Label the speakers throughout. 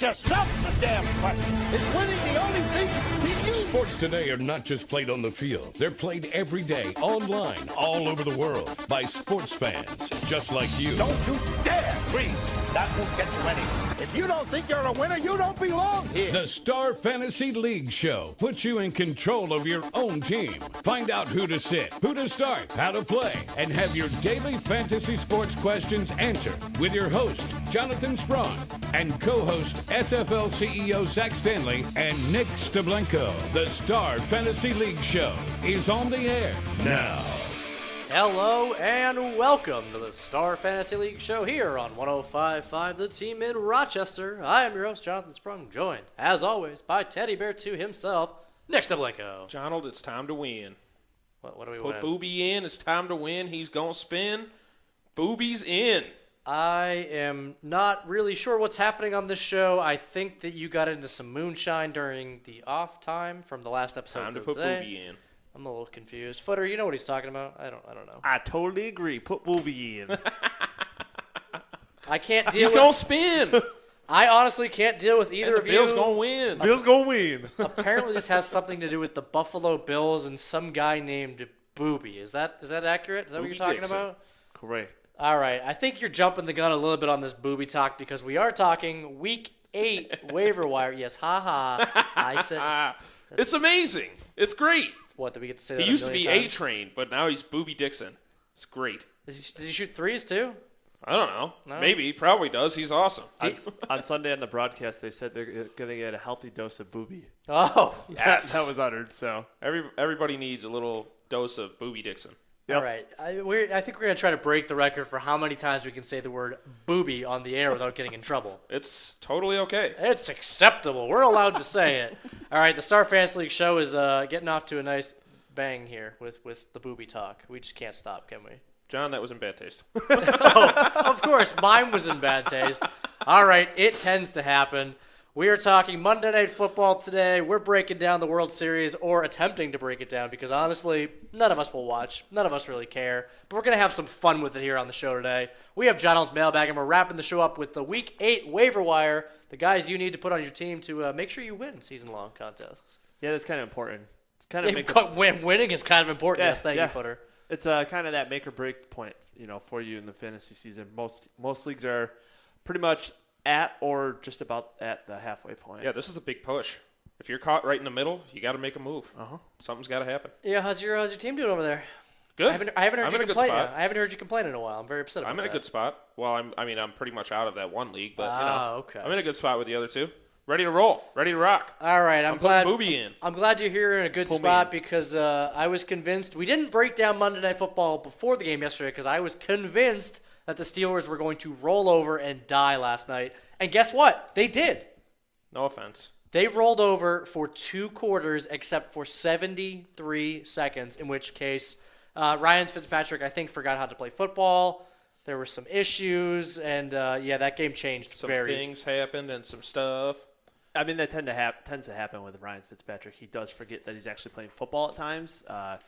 Speaker 1: Ask yourself a damn question. Is winning the only thing to you?
Speaker 2: Sports today are not just played on the field. They're played every day, online, all over the world, by sports fans just like you.
Speaker 1: Don't you dare breathe. That won't get you anywhere. If you don't think you're a winner, you don't belong here.
Speaker 2: The Star Fantasy League Show puts you in control of your own team. Find out who to sit, who to start, how to play, and have your daily fantasy sports questions answered with your host, Jonathan Sprung, and co-host SFL CEO Zach Stanley and Nick Steblenko. The Star Fantasy League Show is on the air now.
Speaker 3: Hello and welcome to the Star Fantasy League Show here on 105.5 The Team in Rochester. I am your host, Jonathan Sprung, joined, as always, by Teddy Bear 2 himself, Nick Steblenko.
Speaker 4: Donald, it's time to win.
Speaker 3: What do we
Speaker 4: Put
Speaker 3: win?
Speaker 4: Booby in. It's time to win. He's going to spin. Booby's in.
Speaker 3: I am not really sure what's happening on this show. I think that you got into some moonshine during the off time from the last episode.
Speaker 4: Time to put
Speaker 3: today.
Speaker 4: Booby in.
Speaker 3: I'm a little confused. Footer, you know what he's talking about? I don't know.
Speaker 5: I totally agree. Put Booby in.
Speaker 3: I can't deal
Speaker 4: He's
Speaker 3: with...
Speaker 4: going to spin.
Speaker 3: I honestly can't deal with either of you.
Speaker 4: Bill's going to win.
Speaker 5: Bill's gonna win.
Speaker 3: Apparently, this has something to do with the Buffalo Bills and some guy named Booby. Is that accurate? Is that what
Speaker 4: Booby
Speaker 3: you're talking
Speaker 4: Dixon.
Speaker 3: about?
Speaker 5: Correct.
Speaker 3: All right. I think you're jumping the gun a little bit on this Booby talk because we are talking Week 8 waiver wire. Yes, I said
Speaker 4: It's amazing. It's great.
Speaker 3: what did we get to say?
Speaker 4: He
Speaker 3: that
Speaker 4: used to be
Speaker 3: times?
Speaker 4: A-Train, but now he's Booby Dixon. It's great.
Speaker 3: Does he shoot threes too?
Speaker 4: I don't know.
Speaker 3: No?
Speaker 4: Maybe. He probably does. He's awesome.
Speaker 5: On Sunday on the broadcast, they said they're going to get a healthy dose of Booby.
Speaker 3: Oh,
Speaker 4: Yes.
Speaker 5: That was uttered, so.
Speaker 4: Everybody needs a little dose of Booby Dixon.
Speaker 5: Yep.
Speaker 3: all right. I think we're gonna try to break the record for how many times we can say the word booby on the air without getting in trouble.
Speaker 4: It's totally okay.
Speaker 3: It's acceptable. We're allowed to say it. All right, the Star Fantasy League show is getting off to a nice bang here with the booby talk. We just can't stop, can we?
Speaker 4: John, that was in bad taste.
Speaker 3: Of course, mine was in bad taste. All right, it tends to happen. We are talking Monday Night Football today. We're breaking down the World Series, or attempting to break it down, because honestly, none of us will watch. None of us really care. But we're going to have some fun with it here on the show today. We have John Allen's mailbag, and we're wrapping the show up with the Week 8 waiver wire, the guys you need to put on your team to make sure you win season-long contests.
Speaker 5: Yeah, that's kind of important. It's kind of
Speaker 3: Winning is kind of important.
Speaker 5: Yeah,
Speaker 3: Yes, thank
Speaker 5: yeah.
Speaker 3: you, Footer.
Speaker 5: It's kind of that make or break point, for you in the fantasy season. Most leagues are pretty much at or just about at the halfway point.
Speaker 4: Yeah, this is a big push. If you're caught right in the middle, you got to make a move. Something's got to happen.
Speaker 3: Yeah, how's your team doing over there?
Speaker 4: Good.
Speaker 3: I haven't heard
Speaker 4: I'm
Speaker 3: you
Speaker 4: in a good
Speaker 3: complain.
Speaker 4: spot.
Speaker 3: I haven't heard you complain in a while. I'm very upset about
Speaker 4: I'm in a
Speaker 3: that.
Speaker 4: good spot. Well, I'm pretty much out of that one league, but
Speaker 3: okay.
Speaker 4: I'm in a good spot with the other two. Ready to roll. Ready to rock.
Speaker 3: All right, I'm
Speaker 4: putting
Speaker 3: glad.
Speaker 4: Booby in.
Speaker 3: I'm glad you're here in a good
Speaker 5: Pull me
Speaker 3: spot
Speaker 5: in.
Speaker 3: because I was convinced we didn't break down Monday Night Football before the game yesterday because I was convinced that the Steelers were going to roll over and die last night. And guess what? They did.
Speaker 4: No offense.
Speaker 3: They rolled over for 2 quarters except for 73 seconds, in which case Ryan Fitzpatrick, I think, forgot how to play football. There were some issues, and that game changed
Speaker 4: Some
Speaker 3: very.
Speaker 4: things happened and some stuff.
Speaker 5: I mean, that tends to happen with Ryan Fitzpatrick. He does forget that he's actually playing football at times.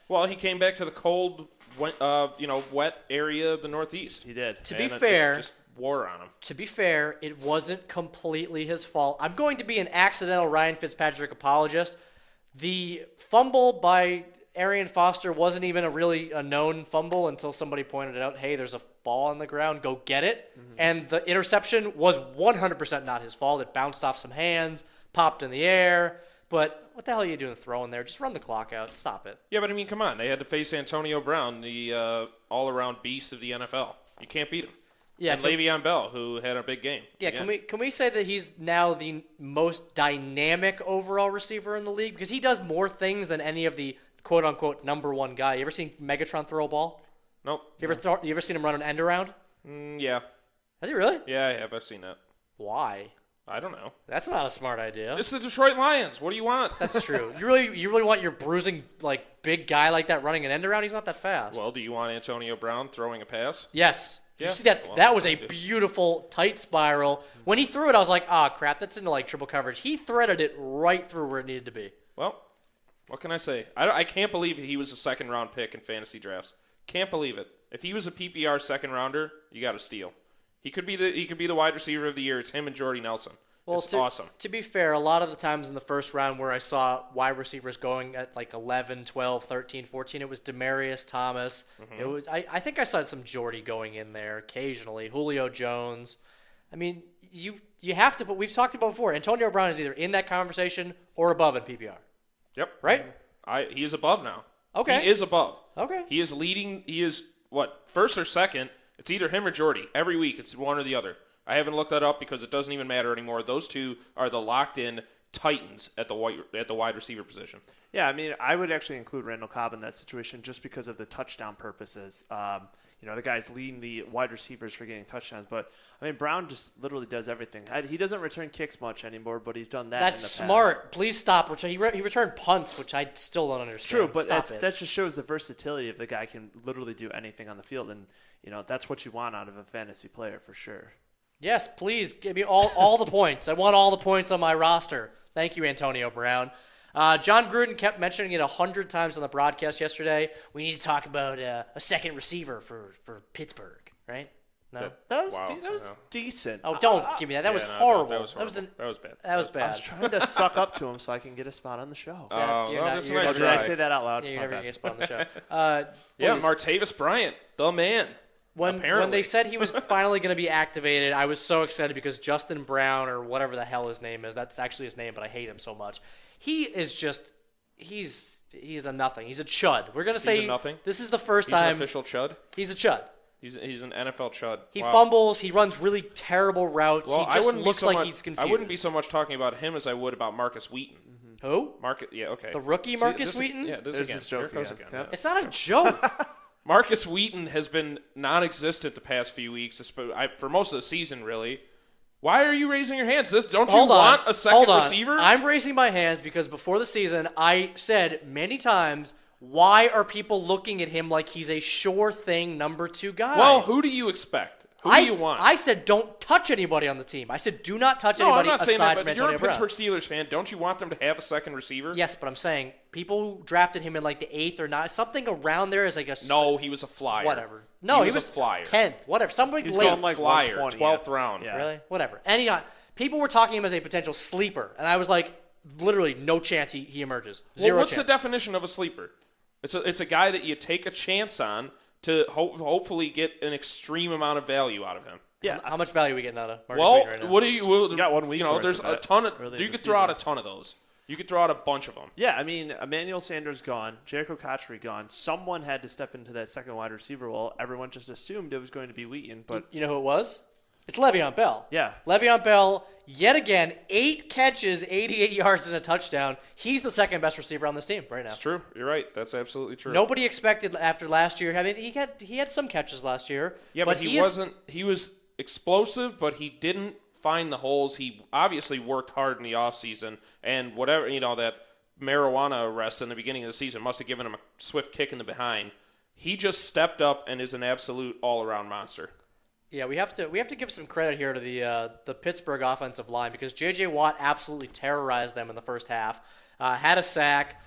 Speaker 4: Well, he came back to the cold, wet area of the Northeast.
Speaker 5: He did.
Speaker 3: To be
Speaker 4: And it
Speaker 3: fair,
Speaker 4: just wore on him.
Speaker 3: To be fair, it wasn't completely his fault. I'm going to be an accidental Ryan Fitzpatrick apologist. The fumble by Arian Foster wasn't even a known fumble until somebody pointed out, hey, there's a ball on the ground, go get it. Mm-hmm. And the interception was 100% not his fault. It bounced off some hands, popped in the air. But what the hell are you doing throwing there? Just run the clock out. Stop it.
Speaker 4: Yeah, but I mean, come on. They had to face Antonio Brown, the all-around beast of the NFL. You can't beat him.
Speaker 3: Yeah,
Speaker 4: and Le'Veon Bell, who had a big game.
Speaker 3: Yeah,
Speaker 4: again.
Speaker 3: can we say that he's now the most dynamic overall receiver in the league? Because he does more things than any of the quote-unquote number one guy. You ever seen Megatron throw a ball?
Speaker 4: Nope.
Speaker 3: You ever seen him run an end around?
Speaker 4: Yeah.
Speaker 3: Has he really?
Speaker 4: Yeah, I have. I've seen that.
Speaker 3: Why?
Speaker 4: I don't know.
Speaker 3: That's not a smart idea.
Speaker 4: It's the Detroit Lions. What do you want?
Speaker 3: That's true. You really want your bruising big guy like that running an end around? He's not that fast.
Speaker 4: Well, do you want Antonio Brown throwing a pass?
Speaker 3: Yes. Did
Speaker 4: Yeah.
Speaker 3: you see that?
Speaker 4: Well,
Speaker 3: that was a
Speaker 4: I did.
Speaker 3: beautiful tight spiral. When he threw it, I was like, crap, that's into triple coverage. He threaded it right through where it needed to be.
Speaker 4: Well, what can I say? I can't believe he was a second-round pick in fantasy drafts. Can't believe it. If he was a PPR second-rounder, you got to steal. He could be the wide receiver of the year. It's him and Jordy Nelson.
Speaker 3: Well,
Speaker 4: It's awesome.
Speaker 3: To be fair, a lot of the times in the first round where I saw wide receivers going at like 11, 12, 13, 14, it was Demaryius Thomas. It was I think I saw some Jordy going in there occasionally. Julio Jones. I mean, you have to, but we've talked about before. Antonio Brown is either in that conversation or above in PPR.
Speaker 4: Yep.
Speaker 3: Right?
Speaker 4: He is above now.
Speaker 3: Okay.
Speaker 4: He is above.
Speaker 3: Okay.
Speaker 4: He is leading. He is, first or second? It's either him or Jordy. Every week, it's one or the other. I haven't looked that up because it doesn't even matter anymore. Those two are the locked-in titans at the wide receiver position.
Speaker 5: Yeah, I mean, I would actually include Randall Cobb in that situation just because of the touchdown purposes. The guy's leading the wide receivers for getting touchdowns. But, I mean, Brown just literally does everything. He doesn't return kicks much anymore, but he's done that
Speaker 3: That's
Speaker 5: in the past.
Speaker 3: smart. Please stop. He returned punts, which I still don't understand.
Speaker 5: True, but
Speaker 3: Stop
Speaker 5: that just shows the versatility of the guy can literally do anything on the field. And, that's what you want out of a fantasy player for sure.
Speaker 3: Yes, please give me all the points. I want all the points on my roster. Thank you, Antonio Brown. John Gruden kept mentioning it 100 times on the broadcast yesterday. We need to talk about a second receiver for Pittsburgh, right? No?
Speaker 5: That was decent.
Speaker 3: Oh, don't give me that. That was horrible.
Speaker 4: That was horrible. That was bad.
Speaker 3: That was
Speaker 5: I
Speaker 3: bad.
Speaker 5: was trying to suck up to him so I can get a spot on the show.
Speaker 4: That's a nice
Speaker 5: Did
Speaker 4: try.
Speaker 5: I say that out loud?
Speaker 3: Yeah, you're
Speaker 5: My
Speaker 3: never
Speaker 5: bad.
Speaker 3: going to get a spot on the show.
Speaker 4: Yeah,
Speaker 3: Please.
Speaker 4: Martavis Bryant, the man.
Speaker 3: When
Speaker 4: Apparently.
Speaker 3: they said he was finally going to be activated, I was so excited because Justin Brown, or whatever the hell his name is, that's actually his name, but I hate him so much. He is just, he's a nothing. He's a chud. We're going to say
Speaker 4: a nothing?
Speaker 3: This is the first
Speaker 4: He's an
Speaker 3: time.
Speaker 4: official chud.
Speaker 3: He's a chud.
Speaker 4: He's an NFL chud.
Speaker 3: He
Speaker 4: Wow.
Speaker 3: fumbles. He runs really terrible routes.
Speaker 4: Well,
Speaker 3: he just
Speaker 4: I wouldn't
Speaker 3: looks
Speaker 4: be so
Speaker 3: like
Speaker 4: much,
Speaker 3: he's confused.
Speaker 4: I wouldn't be so much talking about him as I would about Marcus Wheaton.
Speaker 3: Who?
Speaker 4: Yeah, okay.
Speaker 3: The rookie Marcus Wheaton?
Speaker 4: Yeah, this
Speaker 5: There's
Speaker 4: again.
Speaker 5: this joke
Speaker 4: Here it goes
Speaker 5: again.
Speaker 4: again.
Speaker 5: Yep.
Speaker 3: It's not a joke.
Speaker 4: Marcus Wheaton has been non-existent the past few weeks, for most of the season, really. Why are you raising your hands? Don't you want a second receiver?
Speaker 3: I'm raising my hands because before the season, I said many times, why are people looking at him like he's a sure thing number 2 guy?
Speaker 4: Well, who do you expect? Who do you want?
Speaker 3: I said don't touch anybody on the team. I said do not touch
Speaker 4: No, I'm
Speaker 3: anybody
Speaker 4: not saying
Speaker 3: aside
Speaker 4: that,
Speaker 3: from
Speaker 4: but you're a
Speaker 3: Antonio Brown.
Speaker 4: Pittsburgh Steelers fan. Don't you want them to have a second receiver?
Speaker 3: Yes, but I'm saying people who drafted him in like the 8th or 9th, something around there is like a
Speaker 4: No, he was a flyer.
Speaker 3: whatever. No,
Speaker 4: he was a flyer.
Speaker 3: 10th, whatever. Somebody
Speaker 5: He's
Speaker 3: late.
Speaker 5: going like
Speaker 4: Flyer,
Speaker 5: 120,
Speaker 4: 12th
Speaker 5: yeah.
Speaker 4: round.
Speaker 5: Yeah.
Speaker 3: Really? Whatever. People were talking him as a potential sleeper, and I was like, literally no chance he emerges. Zero
Speaker 4: What's
Speaker 3: chance.
Speaker 4: the definition of a sleeper? It's a guy that you take a chance on to hopefully get an extreme amount of value out of him.
Speaker 5: Yeah.
Speaker 3: How much value are we getting out of Marcus
Speaker 4: Well,
Speaker 3: Wheaton right now?
Speaker 4: what do you
Speaker 5: got 1 week worth
Speaker 4: there's
Speaker 5: of
Speaker 4: a
Speaker 5: that
Speaker 4: ton of.
Speaker 5: early
Speaker 4: You
Speaker 5: in
Speaker 4: could
Speaker 5: the
Speaker 4: throw out a
Speaker 5: season.
Speaker 4: ton of those. You could throw out a bunch of them.
Speaker 5: Yeah, I mean, Emmanuel Sanders gone, Jericho Cotchery gone. Someone had to step into that second wide receiver role. Everyone just assumed it was going to be Wheaton, but
Speaker 3: You know who it was? It's Le'Veon Bell.
Speaker 5: yeah.
Speaker 3: Le'Veon Bell, yet again, 8 catches, 88 yards, and a touchdown. He's the second best receiver on this team right now.
Speaker 4: It's true. You're right. That's absolutely true.
Speaker 3: Nobody expected after last year. I mean, he had some catches last year.
Speaker 4: Yeah, but he wasn't. He was explosive, but he didn't find the holes. He obviously worked hard in the offseason, and whatever that marijuana arrest in the beginning of the season must have given him a swift kick in the behind. He just stepped up and is an absolute all-around monster.
Speaker 3: Yeah, we have to give some credit here to the Pittsburgh offensive line because J.J. Watt absolutely terrorized them in the first half. Had a sack,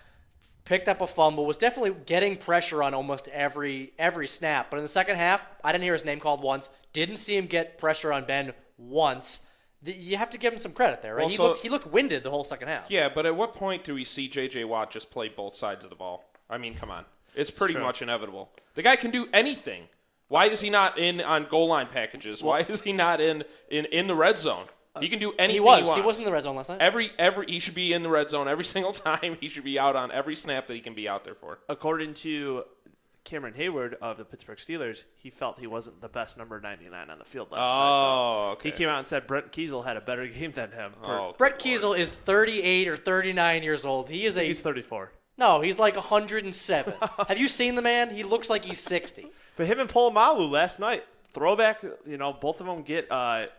Speaker 3: picked up a fumble, was definitely getting pressure on almost every snap. But in the second half, I didn't hear his name called once. Didn't see him get pressure on Ben once. You have to give him some credit there, right?
Speaker 4: Well,
Speaker 3: He looked winded the whole second half.
Speaker 4: Yeah, but at what point do we see J.J. Watt just play both sides of the ball? I mean, come on. It's pretty much inevitable. The guy can do anything. Why is he not in on goal line packages? Why is he not in the red zone? He can do anything he wants.
Speaker 3: He was in the red zone last night.
Speaker 4: He should be in the red zone every single time. He should be out on every snap that he can be out there for.
Speaker 5: According to Cameron Hayward of the Pittsburgh Steelers, he felt he wasn't the best number 99 on the field last night.
Speaker 4: Oh, okay.
Speaker 5: He came out and said Brent Kiesel had a better game than him.
Speaker 3: Brett Kiesel is 38 or 39 years old.
Speaker 5: He's 34.
Speaker 3: No, he's like 107. Have you seen the man? He looks like he's 60.
Speaker 5: But him and Polamalu last night, throwback, both of them get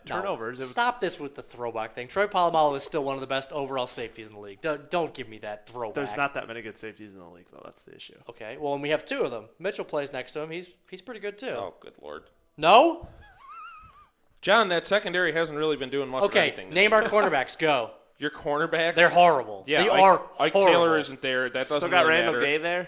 Speaker 5: turnovers.
Speaker 3: No, stop this with the throwback thing. Troy Polamalu is still one of the best overall safeties in the league. Don't give me that throwback.
Speaker 5: There's not that many good safeties in the league, though. That's the issue.
Speaker 3: Okay, well, and we have 2 of them. Mitchell plays next to him. He's pretty good, too.
Speaker 4: Oh, good Lord.
Speaker 3: No?
Speaker 4: John, that secondary hasn't really been doing much of
Speaker 3: Okay,
Speaker 4: anything.
Speaker 3: name our cornerbacks. Go.
Speaker 4: Your cornerbacks?
Speaker 3: They're horrible.
Speaker 4: Yeah,
Speaker 3: they
Speaker 4: Ike,
Speaker 3: are
Speaker 4: Ike
Speaker 3: horrible.
Speaker 4: Taylor isn't there. That doesn't
Speaker 5: Still got
Speaker 4: really
Speaker 5: Randall
Speaker 4: matter.
Speaker 5: Gay there.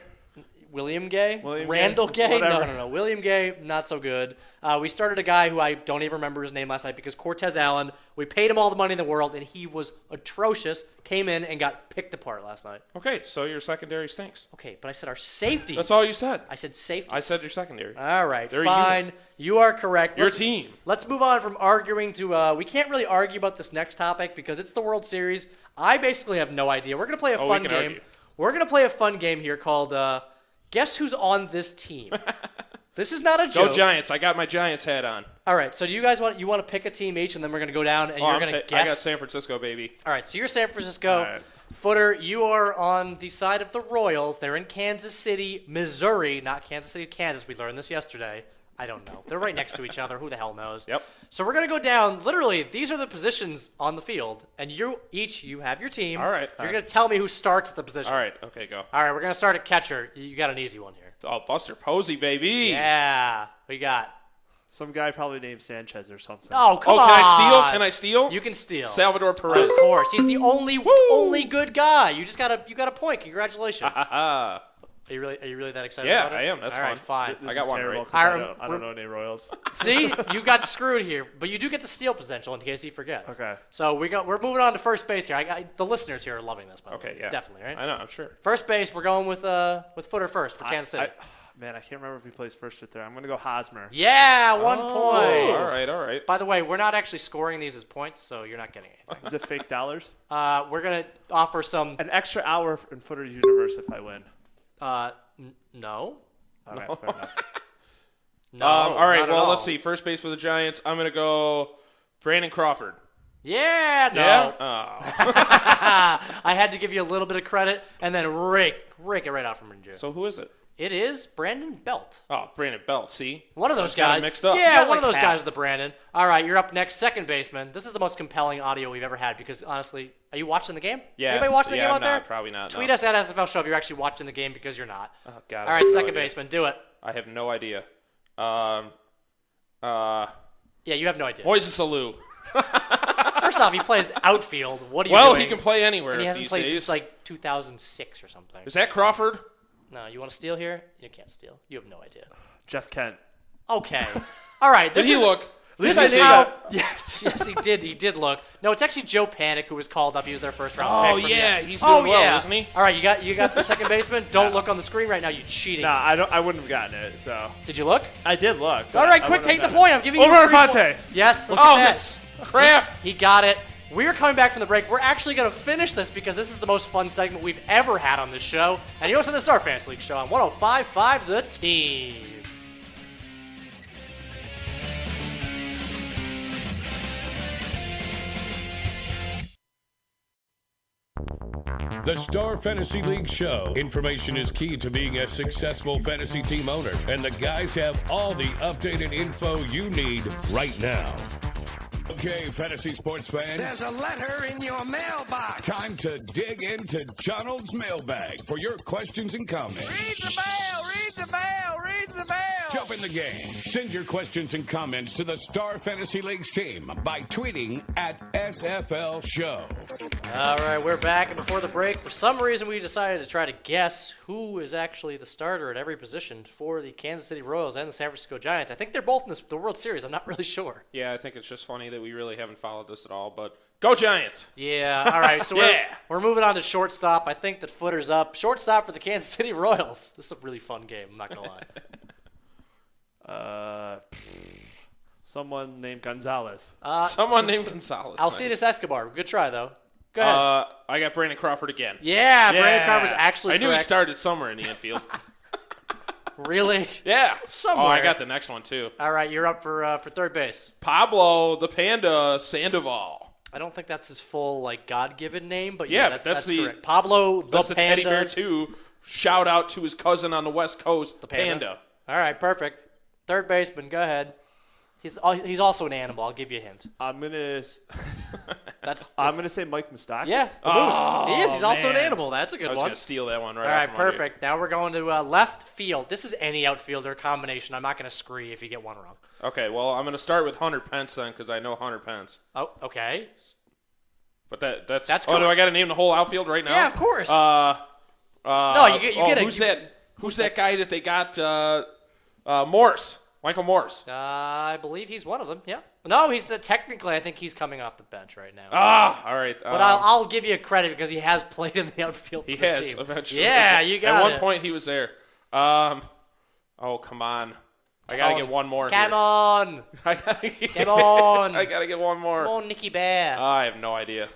Speaker 3: William Gay?
Speaker 5: William
Speaker 3: Randall
Speaker 5: Gay?
Speaker 3: Gay?
Speaker 5: Whatever.
Speaker 3: No. William Gay, not so good. We started a guy who I don't even remember his name last night because Cortez Allen, we paid him all the money in the world, and he was atrocious, came in and got picked apart last night.
Speaker 4: Okay, so your secondary stinks.
Speaker 3: Okay, but I said our safeties.
Speaker 4: That's all you said.
Speaker 3: I said safeties.
Speaker 4: I said your secondary.
Speaker 3: All right,
Speaker 4: They're a
Speaker 3: fine.
Speaker 4: unit.
Speaker 3: You are correct.
Speaker 4: Your team.
Speaker 3: Let's move on from arguing to we can't really argue about this next topic because it's the World Series. I basically have no idea. We're going to play a fun
Speaker 4: can
Speaker 3: game.
Speaker 4: argue.
Speaker 3: We're going to play a fun game here called Guess Who's on This Team. This is not a joke.
Speaker 4: Go Giants. I got my Giants hat on.
Speaker 3: All right, so do you guys want to pick a team each and then we're going to go down and you're going to guess?
Speaker 4: I got San Francisco, baby.
Speaker 3: All right, so you're San Francisco.
Speaker 5: All right.
Speaker 3: Footer, you are on the side of the Royals. They're in Kansas City, Missouri, not Kansas City, Kansas. We learned this yesterday. I don't know. They're right next to each other. Who the hell knows?
Speaker 4: Yep.
Speaker 3: So we're going to go down. Literally, these are the positions on the field, and you have your team.
Speaker 4: All right.
Speaker 3: You're going to tell me who starts at the position.
Speaker 4: All right. Okay, go.
Speaker 3: All right, we're going to start at catcher. You got an easy one here.
Speaker 4: Oh, Buster Posey, baby.
Speaker 3: Yeah. What you got?
Speaker 5: Some guy probably named Sanchez or something.
Speaker 3: Oh, come
Speaker 4: Oh,
Speaker 3: on.
Speaker 4: can I steal? Can I steal?
Speaker 3: You can steal.
Speaker 4: Salvador Perez.
Speaker 3: Of course. He's the only good guy. You got a point. Congratulations.
Speaker 4: Ah.
Speaker 3: Are you really that excited
Speaker 4: Yeah,
Speaker 3: about it?
Speaker 4: I am. That's
Speaker 3: All right,
Speaker 4: fun.
Speaker 3: fine.
Speaker 5: This
Speaker 4: I got
Speaker 5: is
Speaker 4: one
Speaker 5: terrible
Speaker 4: right.
Speaker 5: 'cause
Speaker 3: All right,
Speaker 5: I don't know any Royals.
Speaker 3: See, you got screwed here, but you do get the steal potential in case he forgets.
Speaker 5: Okay.
Speaker 3: So we're moving on to first base here. The listeners here are loving this. By the
Speaker 4: Okay,
Speaker 3: way.
Speaker 4: yeah.
Speaker 3: Definitely, right?
Speaker 4: I know, I'm sure.
Speaker 3: First base, we're going with Footer first for Kansas City.
Speaker 5: Man, I can't remember if he plays first or third. I'm going to go Hosmer.
Speaker 3: Yeah, 1 point.
Speaker 4: All right.
Speaker 3: By the way, we're not actually scoring these as points, so you're not getting anything.
Speaker 5: Is it fake dollars?
Speaker 3: We're gonna offer some.
Speaker 5: An extra hour in Footer's universe if I win.
Speaker 3: No.
Speaker 5: All right, fair enough.
Speaker 3: No.
Speaker 4: All right,
Speaker 3: not at
Speaker 4: well,
Speaker 3: all.
Speaker 4: let's see. First base for the Giants. I'm going to go Brandon Crawford.
Speaker 3: Yeah. No.
Speaker 4: Yeah? Oh.
Speaker 3: I had to give you a little bit of credit and then rake it right out from you.
Speaker 4: So who is it?
Speaker 3: It is Brandon Belt.
Speaker 4: Oh, Brandon Belt. See?
Speaker 3: One of those
Speaker 4: got it
Speaker 3: guys.
Speaker 4: mixed up.
Speaker 3: Yeah,
Speaker 5: got
Speaker 3: one of
Speaker 5: like
Speaker 3: those
Speaker 5: half.
Speaker 3: guys is the Brandon. All right, you're up next, second baseman. This is the most compelling audio we've ever had because, honestly, are you watching the game?
Speaker 4: Yeah.
Speaker 3: Anybody watching the
Speaker 4: Yeah,
Speaker 3: game out
Speaker 4: I'm
Speaker 3: there?
Speaker 4: not. Probably not,
Speaker 3: Tweet
Speaker 4: no.
Speaker 3: us at SFL Show if you're actually watching the game because you're not.
Speaker 4: Oh, God.
Speaker 3: All right, second baseman, do it.
Speaker 4: I have no idea.
Speaker 3: Yeah, you have no idea.
Speaker 4: Moises Alou.
Speaker 3: First off, he plays outfield. What are you
Speaker 4: Well,
Speaker 3: doing?
Speaker 4: he can play anywhere
Speaker 3: And he hasn't
Speaker 4: these
Speaker 3: played
Speaker 4: days.
Speaker 3: since like 2006 or something.
Speaker 4: Is that Crawford?
Speaker 3: No, you want to steal here? You can't steal. You have no idea.
Speaker 5: Jeff Kent.
Speaker 3: Okay. All right.
Speaker 4: Did he look?
Speaker 3: This
Speaker 4: Did
Speaker 3: is
Speaker 4: he
Speaker 3: how.
Speaker 4: look?
Speaker 3: Yes, he did. He did look. No, it's actually Joe Panic who was called up. He was their first round
Speaker 4: Oh,
Speaker 3: pick. from
Speaker 4: yeah,
Speaker 3: the-
Speaker 4: he's doing well,
Speaker 3: yeah.
Speaker 4: isn't he?
Speaker 3: All right, you got the second baseman. Don't look on the screen right now. You cheating.
Speaker 5: Nah, I wouldn't have gotten it. So
Speaker 3: Did you look?
Speaker 5: I did look.
Speaker 3: All right, quick, take the point. I'm giving
Speaker 5: Over
Speaker 3: you 3
Speaker 5: Infante.
Speaker 3: points. Yes. Look
Speaker 4: Oh,
Speaker 3: at that.
Speaker 4: that's crap.
Speaker 3: He got it. We're coming back from the break. We're actually going to finish this because this is the most fun segment we've ever had on this show. And you're listening to the Star Fantasy League show on 105.5 The Team.
Speaker 2: The Star Fantasy League Show. Information is key to being a successful fantasy team owner, and the guys have all the updated info you need right now. Okay, fantasy sports fans.
Speaker 6: There's a letter in your mailbox.
Speaker 2: Time to dig into Donald's mailbag for your questions and comments.
Speaker 6: Read the mail, read the mail, read the mail.
Speaker 2: Jump in the game. Send your questions and comments to the Star Fantasy League's team by tweeting at SFL Show.
Speaker 3: All right, we're back. And before the break, for some reason, we decided to try to guess who is actually the starter at every position for the Kansas City Royals and the San Francisco Giants. I think they're both in the World Series. I'm not really sure.
Speaker 4: Yeah, I think it's just funny that we really haven't followed this at all, but go Giants.
Speaker 3: Yeah, all right. So we're moving on to shortstop. I think that Footer's up. Shortstop for the Kansas City Royals. This is a really fun game. I'm not going to lie.
Speaker 5: Someone named Gonzalez.
Speaker 4: Someone named Gonzalez.
Speaker 3: Alcides Escobar. Good try, though. Go ahead.
Speaker 4: I got Brandon Crawford again.
Speaker 3: Yeah, Brandon Carver's actually
Speaker 4: I knew he
Speaker 3: correct.
Speaker 4: started somewhere in the infield.
Speaker 3: Really?
Speaker 4: Yeah.
Speaker 3: Somewhere.
Speaker 4: Oh, I got the next one, too.
Speaker 3: All right, you're up for third base.
Speaker 4: Pablo the Panda Sandoval.
Speaker 3: I don't think that's his full God-given name, but
Speaker 4: Yeah,
Speaker 3: that's,
Speaker 4: but that's the-
Speaker 3: correct. Pablo
Speaker 4: That's
Speaker 3: the
Speaker 4: the
Speaker 3: Panda.
Speaker 4: teddy bear, too. Shout out to his cousin on the West Coast, the Panda.
Speaker 3: All right, perfect. Third baseman, go ahead. He's also an animal. I'll give you a hint.
Speaker 5: I'm gonna say Mike Moustakas.
Speaker 3: Yeah, the moose. He is. He's also an animal. That's a good
Speaker 4: I was
Speaker 3: one.
Speaker 4: going to steal that one right
Speaker 3: All right,
Speaker 4: off from under you.
Speaker 3: perfect. Now we're going to left field. This is any outfielder combination. I'm not going to scree if you get one wrong.
Speaker 4: Okay, well, I'm going to start with Hunter Pence then because I know Hunter Pence.
Speaker 3: Oh, okay.
Speaker 4: But that's
Speaker 3: That's
Speaker 4: oh, do
Speaker 3: correct.
Speaker 4: I got to name the whole outfield right now?
Speaker 3: Yeah, of course.
Speaker 4: No,
Speaker 3: you get a-
Speaker 4: who's that? Who's that guy that they got? Morse. Michael Morse.
Speaker 3: I believe he's one of them. Yeah. No, he's technically. I think he's coming off the bench right now.
Speaker 4: All right.
Speaker 3: But I'll give you credit because he has played in the outfield.
Speaker 4: He
Speaker 3: for this
Speaker 4: has
Speaker 3: team.
Speaker 4: eventually.
Speaker 3: Yeah, you got it.
Speaker 4: At one point, he was there. Oh, come on. I gotta get one more.
Speaker 3: Come
Speaker 4: here.
Speaker 3: on.
Speaker 4: Come
Speaker 3: on.
Speaker 4: I gotta get one more.
Speaker 3: Come on, Nicky Bear.
Speaker 4: I have no idea.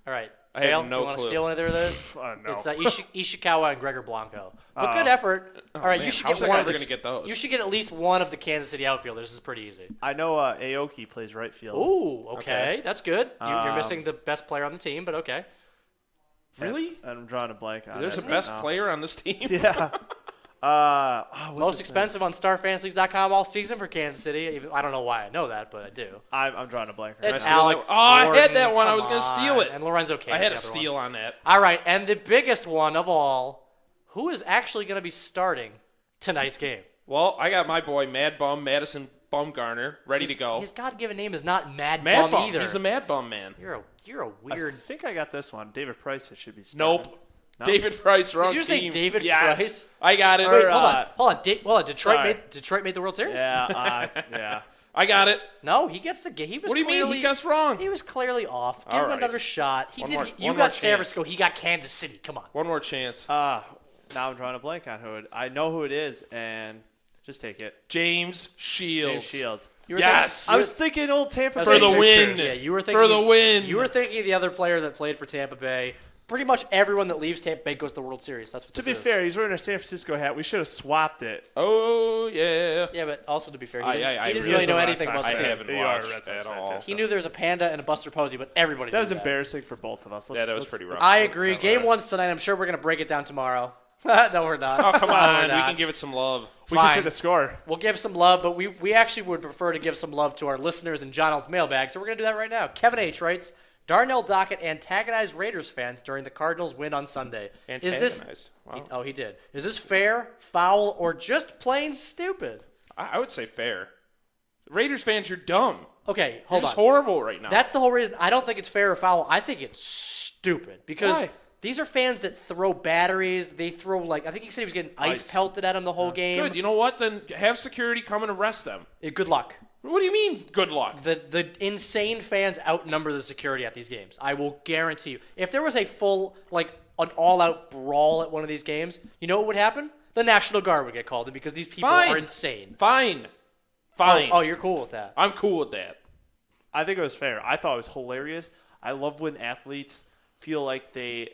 Speaker 3: All right.
Speaker 4: I
Speaker 3: Fail?
Speaker 4: have no
Speaker 3: you want to
Speaker 4: clue.
Speaker 3: steal either of those?
Speaker 5: No.
Speaker 3: It's Ishikawa and Gregor Blanco. But good effort. All right,
Speaker 4: man,
Speaker 3: you should
Speaker 4: how's
Speaker 3: get
Speaker 4: that
Speaker 3: one
Speaker 4: guy
Speaker 3: of the.
Speaker 4: gonna get those?
Speaker 3: You should get at least one of the Kansas City outfielders. This is pretty easy.
Speaker 5: I know Aoki plays right field.
Speaker 3: Ooh, okay. That's good. You're missing
Speaker 5: Um,
Speaker 3: the best player on the team, but okay.
Speaker 4: Really?
Speaker 5: And I'm drawing a blank on
Speaker 4: There's
Speaker 5: it.
Speaker 4: a best player on this team?
Speaker 5: Yeah. What's
Speaker 3: Most
Speaker 5: his
Speaker 3: expensive on StarFantasyLeague.com all season for Kansas City. I don't know why I know that, but I do.
Speaker 5: name? I'm drawing a blank. Right
Speaker 3: It's
Speaker 5: now.
Speaker 4: steal
Speaker 3: Alex.
Speaker 4: that? Oh, I had
Speaker 3: Gordon.
Speaker 4: that one. I
Speaker 3: Come
Speaker 4: was gonna steal
Speaker 3: on.
Speaker 4: it.
Speaker 3: And Lorenzo Cain.
Speaker 4: I had a
Speaker 3: is the other
Speaker 4: steal
Speaker 3: one.
Speaker 4: on that.
Speaker 3: All right, and the biggest one of all, who is actually going to be starting tonight's game?
Speaker 4: Well, I got my boy Mad Bum Madison Bumgarner ready to go.
Speaker 3: His God-given name is not Mad
Speaker 4: Mad Bum
Speaker 3: either.
Speaker 4: He's a Mad Bum man.
Speaker 3: You're a
Speaker 5: I
Speaker 3: weird.
Speaker 5: think I got this one. David Price should be starting.
Speaker 4: Nope.
Speaker 5: No?
Speaker 4: David Price, wrong
Speaker 3: Did you say
Speaker 4: team.
Speaker 3: David
Speaker 4: Yes.
Speaker 3: Price?
Speaker 4: I got it.
Speaker 3: Wait, hold on. Detroit
Speaker 5: sorry.
Speaker 3: made the World Series.
Speaker 5: Yeah. Yeah.
Speaker 4: I got it.
Speaker 3: No, he gets the game. He was.
Speaker 4: What do you mean?
Speaker 3: clearly-
Speaker 4: He guessed wrong.
Speaker 3: He was clearly off. Give
Speaker 4: All
Speaker 3: him
Speaker 4: right.
Speaker 3: another shot. He
Speaker 4: One
Speaker 3: did.
Speaker 4: more-
Speaker 3: you
Speaker 4: one
Speaker 3: got
Speaker 4: more
Speaker 3: San
Speaker 4: chance.
Speaker 3: Francisco. He got Kansas City. Come on.
Speaker 4: One more chance.
Speaker 5: Now I'm drawing a blank on who it. I know who it is, and just take it.
Speaker 4: James Shields.
Speaker 5: James Shields.
Speaker 3: You were
Speaker 4: Yes.
Speaker 5: I was thinking old Tampa
Speaker 3: I
Speaker 5: Bay
Speaker 3: was
Speaker 4: For the
Speaker 3: thinking-
Speaker 4: win.
Speaker 3: Yeah, you were thinking
Speaker 4: For the win.
Speaker 3: You were thinking of the other player that played for Tampa Bay. Pretty much everyone that leaves Tampa Bay goes to the World Series. That's what
Speaker 5: To
Speaker 3: this
Speaker 5: be
Speaker 3: is.
Speaker 5: fair, he's wearing a San Francisco hat. We should have swapped it.
Speaker 4: Oh, yeah.
Speaker 3: Yeah, but also to be fair, he
Speaker 4: I
Speaker 3: didn't
Speaker 4: really
Speaker 3: really know
Speaker 5: Red
Speaker 3: anything
Speaker 5: Sox
Speaker 3: about
Speaker 4: I
Speaker 3: the
Speaker 5: fan.
Speaker 3: team.
Speaker 4: haven't
Speaker 5: You are a
Speaker 4: watched
Speaker 5: Red Sox
Speaker 4: at
Speaker 5: fan,
Speaker 4: all.
Speaker 5: too.
Speaker 3: He knew there was a panda and a Buster Posey, but everybody
Speaker 5: That
Speaker 3: knew
Speaker 5: was embarrassing for both of us.
Speaker 4: Yeah, that was pretty rough.
Speaker 3: I agree. Game one's tonight. I'm sure we're going to break it down tomorrow. No, we're not.
Speaker 4: Oh, come
Speaker 3: No,
Speaker 4: on.
Speaker 3: we're
Speaker 4: We
Speaker 3: not.
Speaker 4: can give it some love.
Speaker 5: We can say
Speaker 3: Fine.
Speaker 5: the score.
Speaker 3: We'll give some love, but we actually would prefer to give some love to our listeners in John L's mailbag, so we're going to do that right now. Kevin H. writes, Darnell Dockett antagonized Raiders fans during the Cardinals' win on Sunday.
Speaker 4: Antagonized. Wow.
Speaker 3: He did. Is this fair, foul, or just plain stupid?
Speaker 4: I would say fair. Raiders fans, you're dumb.
Speaker 3: Okay,
Speaker 4: You're
Speaker 3: hold
Speaker 4: just
Speaker 3: on.
Speaker 4: horrible right now.
Speaker 3: That's the whole reason. I don't think it's fair or foul. I think it's stupid because
Speaker 4: Why?
Speaker 3: these are fans that throw batteries. They throw, I think he said he was getting ice pelted at him the whole game.
Speaker 4: Good. You know what? Then have security come and arrest them.
Speaker 3: Good luck.
Speaker 4: What do you mean, good luck?
Speaker 3: The insane fans outnumber the security at these games. I will guarantee you. If there was a full, an all-out brawl at one of these games, you know what would happen? The National Guard would get called in because these people are insane.
Speaker 4: Fine.
Speaker 3: Oh, you're cool with that.
Speaker 4: I'm cool with that.
Speaker 5: I think it was fair. I thought it was hilarious. I love when athletes feel like they're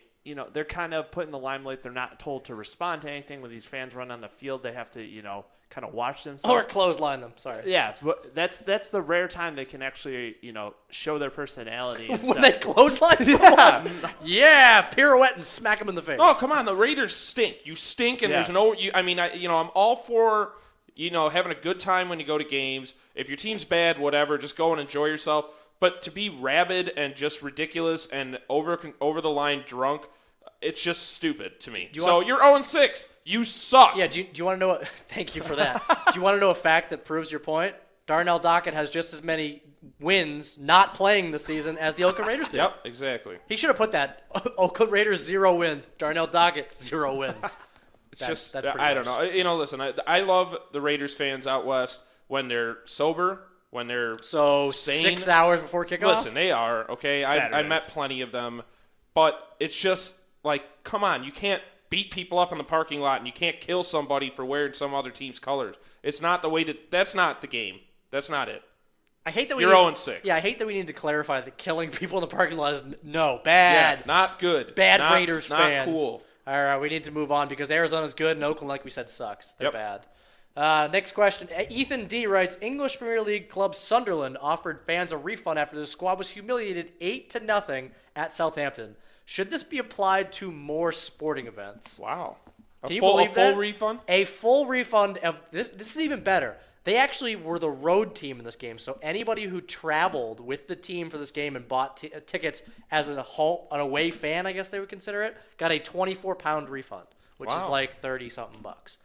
Speaker 5: kind of put in the limelight. They're not told to respond to anything. When these fans run on the field, they have to, kind of watch
Speaker 3: Or
Speaker 5: themselves.
Speaker 3: clothesline them. Sorry.
Speaker 5: Yeah, but that's the rare time they can actually, show their personality. And
Speaker 3: When
Speaker 5: stuff.
Speaker 3: they clothesline someone? Yeah, pirouette and smack him in the face.
Speaker 4: Oh, come on. The Raiders stink. You stink, and
Speaker 5: Yeah.
Speaker 4: there's no. I'm all for having a good time when you go to games. If your team's bad, whatever, just go and enjoy yourself. But to be rabid and just ridiculous and over the line drunk, it's just stupid to me. So you're 0-6. You suck.
Speaker 3: Yeah, do you want to know what? Thank you for that. Do you want to know a fact that proves your point? Darnell Dockett has just as many wins not playing this season as the Oakland Raiders do.
Speaker 4: Yep, exactly.
Speaker 3: He should have put that. Oakland Raiders 0 wins. Darnell Dockett 0 wins.
Speaker 4: That's
Speaker 3: pretty
Speaker 4: I don't
Speaker 3: harsh.
Speaker 4: know. Listen, I love the Raiders fans out west when they're sober, when they're
Speaker 3: So
Speaker 4: sane.
Speaker 3: 6 hours before kickoff?
Speaker 4: Listen, they are, okay? I
Speaker 5: Saturdays.
Speaker 4: met plenty of them, but it's just come on, you can't beat people up in the parking lot and you can't kill somebody for wearing some other team's colors. It's not the way that's not the game. That's not it.
Speaker 3: I hate that we
Speaker 4: You're
Speaker 3: need,
Speaker 4: 0-6.
Speaker 3: Yeah, I hate that we need to clarify that killing people in the parking lot is bad.
Speaker 4: Yeah, not good.
Speaker 3: Bad
Speaker 4: Not-
Speaker 3: Raiders
Speaker 4: not
Speaker 3: fans.
Speaker 4: cool.
Speaker 3: All right, we need to move on because Arizona's good and Oakland, like we said, sucks. They're
Speaker 4: Yep.
Speaker 3: bad. Next question. Ethan D. writes, English Premier League club Sunderland offered fans a refund after the squad was humiliated 8-0 at Southampton. Should this be applied to more sporting events?
Speaker 4: Wow.
Speaker 3: Can you
Speaker 4: a
Speaker 3: believe
Speaker 4: full
Speaker 3: that?
Speaker 4: refund?
Speaker 3: A full refund of this. This is even better. They actually were the road team in this game, so anybody who traveled with the team for this game and bought tickets as an away fan, I guess they would consider it, got a £24 refund, which is
Speaker 4: Wow.
Speaker 3: like $30-something bucks.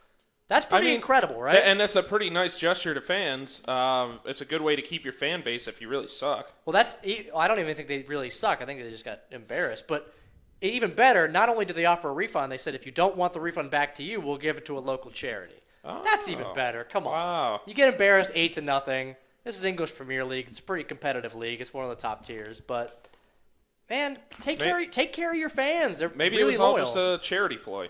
Speaker 3: That's pretty incredible, right?
Speaker 4: And that's a pretty nice gesture to fans. It's a good way to keep your fan base if you really suck.
Speaker 3: Well, I don't even think they really suck. I think they just got embarrassed. But even better, not only did they offer a refund, they said if you don't want the refund back to you, we'll give it to a local charity.
Speaker 4: Oh,
Speaker 3: That's even better. Come on.
Speaker 4: wow.
Speaker 3: You get embarrassed 8-0. This is English Premier League. It's a pretty competitive league. It's one of the top tiers. But, man, take care of your fans. They're
Speaker 4: Maybe
Speaker 3: really
Speaker 4: it was all
Speaker 3: loyal.
Speaker 4: just a charity ploy.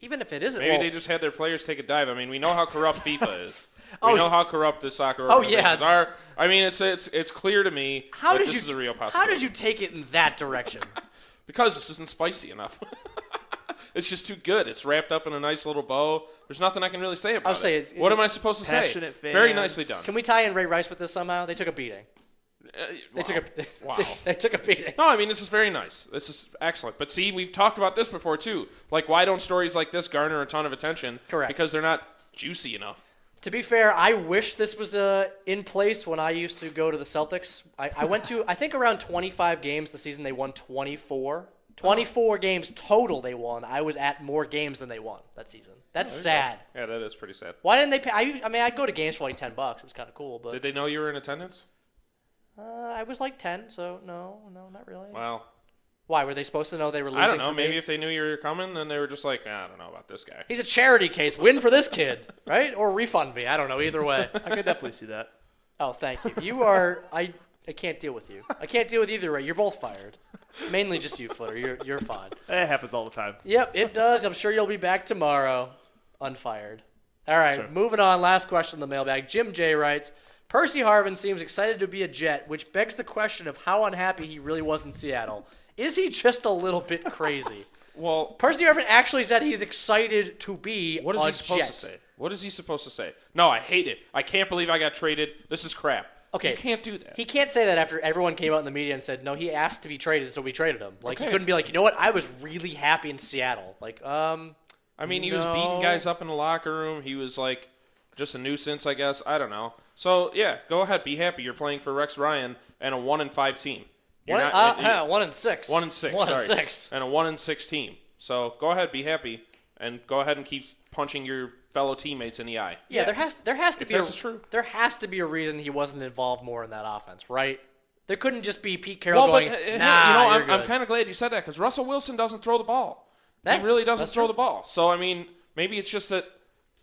Speaker 3: Even if it isn't.
Speaker 4: Maybe
Speaker 3: well,
Speaker 4: they just had their players take a dive. I mean, we know how corrupt FIFA is.
Speaker 3: Oh,
Speaker 4: We know how corrupt the soccer
Speaker 3: Oh,
Speaker 4: organizations
Speaker 3: yeah.
Speaker 4: are. I mean, it's clear to me that this is a real
Speaker 3: How
Speaker 4: possibility.
Speaker 3: did you take it in that direction?
Speaker 4: Because this isn't spicy enough. It's just too good. It's wrapped up in a nice little bow. There's nothing I can really say about it. What am I supposed to say?
Speaker 5: Passionate fans.
Speaker 4: Very nicely done.
Speaker 3: Can we tie in Ray Rice with this somehow? They took a beating.
Speaker 4: Wow. Wow.
Speaker 3: They took a beating.
Speaker 4: No, I mean, this is very nice. This is excellent. But see, we've talked about this before, too. Like, why don't stories like this garner a ton of attention?
Speaker 3: Correct.
Speaker 4: Because they're not juicy enough.
Speaker 3: To be fair, I wish this was in place when I used to go to the Celtics. I went to, I think, around 25 games this season. They won 24. 24 games total they won. I was at more games than they won that season. That's sad.
Speaker 4: Yeah, that is pretty sad.
Speaker 3: Why didn't they pay? I mean, I'd go to games for like $10. It was kind of cool, but
Speaker 4: Did they know you were in attendance?
Speaker 3: I was like 10, so no, not really.
Speaker 4: Wow.
Speaker 3: Why, were they supposed to know they were losing
Speaker 4: I don't know.
Speaker 3: for me?
Speaker 4: Maybe if they knew you were coming, then they were just like, I don't know about this guy.
Speaker 3: He's a charity case. Win for this kid, right? Or refund me. I don't know. Either way.
Speaker 5: I could definitely see that.
Speaker 3: Oh, thank you. You are – I can't deal with you. I can't deal with either way. You're both fired. Mainly just you, Footer. You're fine.
Speaker 5: It happens all the time.
Speaker 3: Yep, it does. I'm sure you'll be back tomorrow unfired. All right,
Speaker 5: Sure.
Speaker 3: Moving on. Last question in the mailbag. Jim J. writes, Percy Harvin seems excited to be a Jet, which begs the question of how unhappy he really was in Seattle. Is he just a little bit crazy?
Speaker 4: Well,
Speaker 3: Percy Harvin actually said he's excited to be
Speaker 4: what is
Speaker 3: a
Speaker 4: he supposed
Speaker 3: Jet.
Speaker 4: to say? What is he supposed to say? No, I hate it. I can't believe I got traded. This is crap.
Speaker 3: Okay.
Speaker 4: You can't do that.
Speaker 3: He can't say that after everyone came out in the media and said, no, he asked to be traded, so we traded him. Like,
Speaker 4: Okay.
Speaker 3: he couldn't be like, you know what, I was really happy in Seattle. Like,
Speaker 4: I mean, he was
Speaker 3: no.
Speaker 4: beating guys up in the locker room. He was like just a nuisance, I guess. I don't know. So, yeah, go ahead. Be happy. You're playing for Rex Ryan and a 1-5 team. You're
Speaker 3: 1-6.
Speaker 4: 1-6.
Speaker 3: 1-6.
Speaker 4: And a 1-6 team. So go ahead, be happy, and go ahead and keep punching your fellow teammates in the eye.
Speaker 3: Yeah, there has to
Speaker 4: If
Speaker 3: be
Speaker 4: this is true.
Speaker 3: There has to be a reason he wasn't involved more in that offense, right? There couldn't just be Pete Carroll going, nah,
Speaker 4: I'm kind of glad you said that because Russell Wilson doesn't throw the ball.
Speaker 3: Yeah,
Speaker 4: He really doesn't
Speaker 3: that's
Speaker 4: throw
Speaker 3: true.
Speaker 4: the ball. So, I mean, maybe it's just that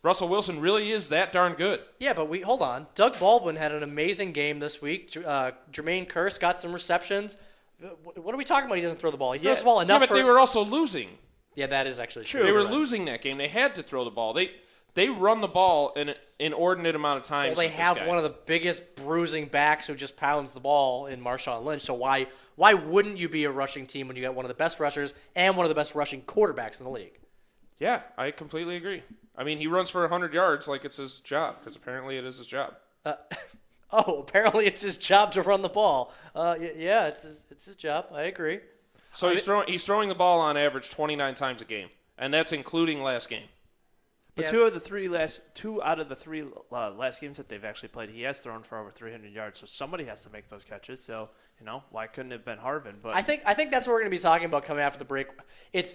Speaker 4: Russell Wilson really is that darn good.
Speaker 3: Yeah, but hold on. Doug Baldwin had an amazing game this week. Jermaine Kearse got some receptions. What are we talking about? He doesn't throw the ball. He throws the ball enough
Speaker 4: but they were also losing.
Speaker 3: Yeah, that is actually true.
Speaker 4: They were
Speaker 3: Right.
Speaker 4: losing that game. They had to throw the ball. They run the ball an inordinate amount of times.
Speaker 3: Well, they
Speaker 4: with this
Speaker 3: have
Speaker 4: guy.
Speaker 3: one of the biggest bruising backs who just pounds the ball in Marshawn Lynch. So why wouldn't you be a rushing team when you got one of the best rushers and one of the best rushing quarterbacks in the league?
Speaker 4: Yeah, I completely agree. I mean, he runs for 100 yards like it's his job because apparently it is his job.
Speaker 3: Apparently it's his job to run the ball. Yeah, it's his job. I agree.
Speaker 4: So he's throwing the ball on average 29 times a game, and that's including last game.
Speaker 5: But
Speaker 3: Yeah.
Speaker 5: two out of the three last games that they've actually played, he has thrown for over 300 yards. So somebody has to make those catches. So why couldn't it have been Harvin? But
Speaker 3: I think that's what we're going to be talking about coming after the break. It's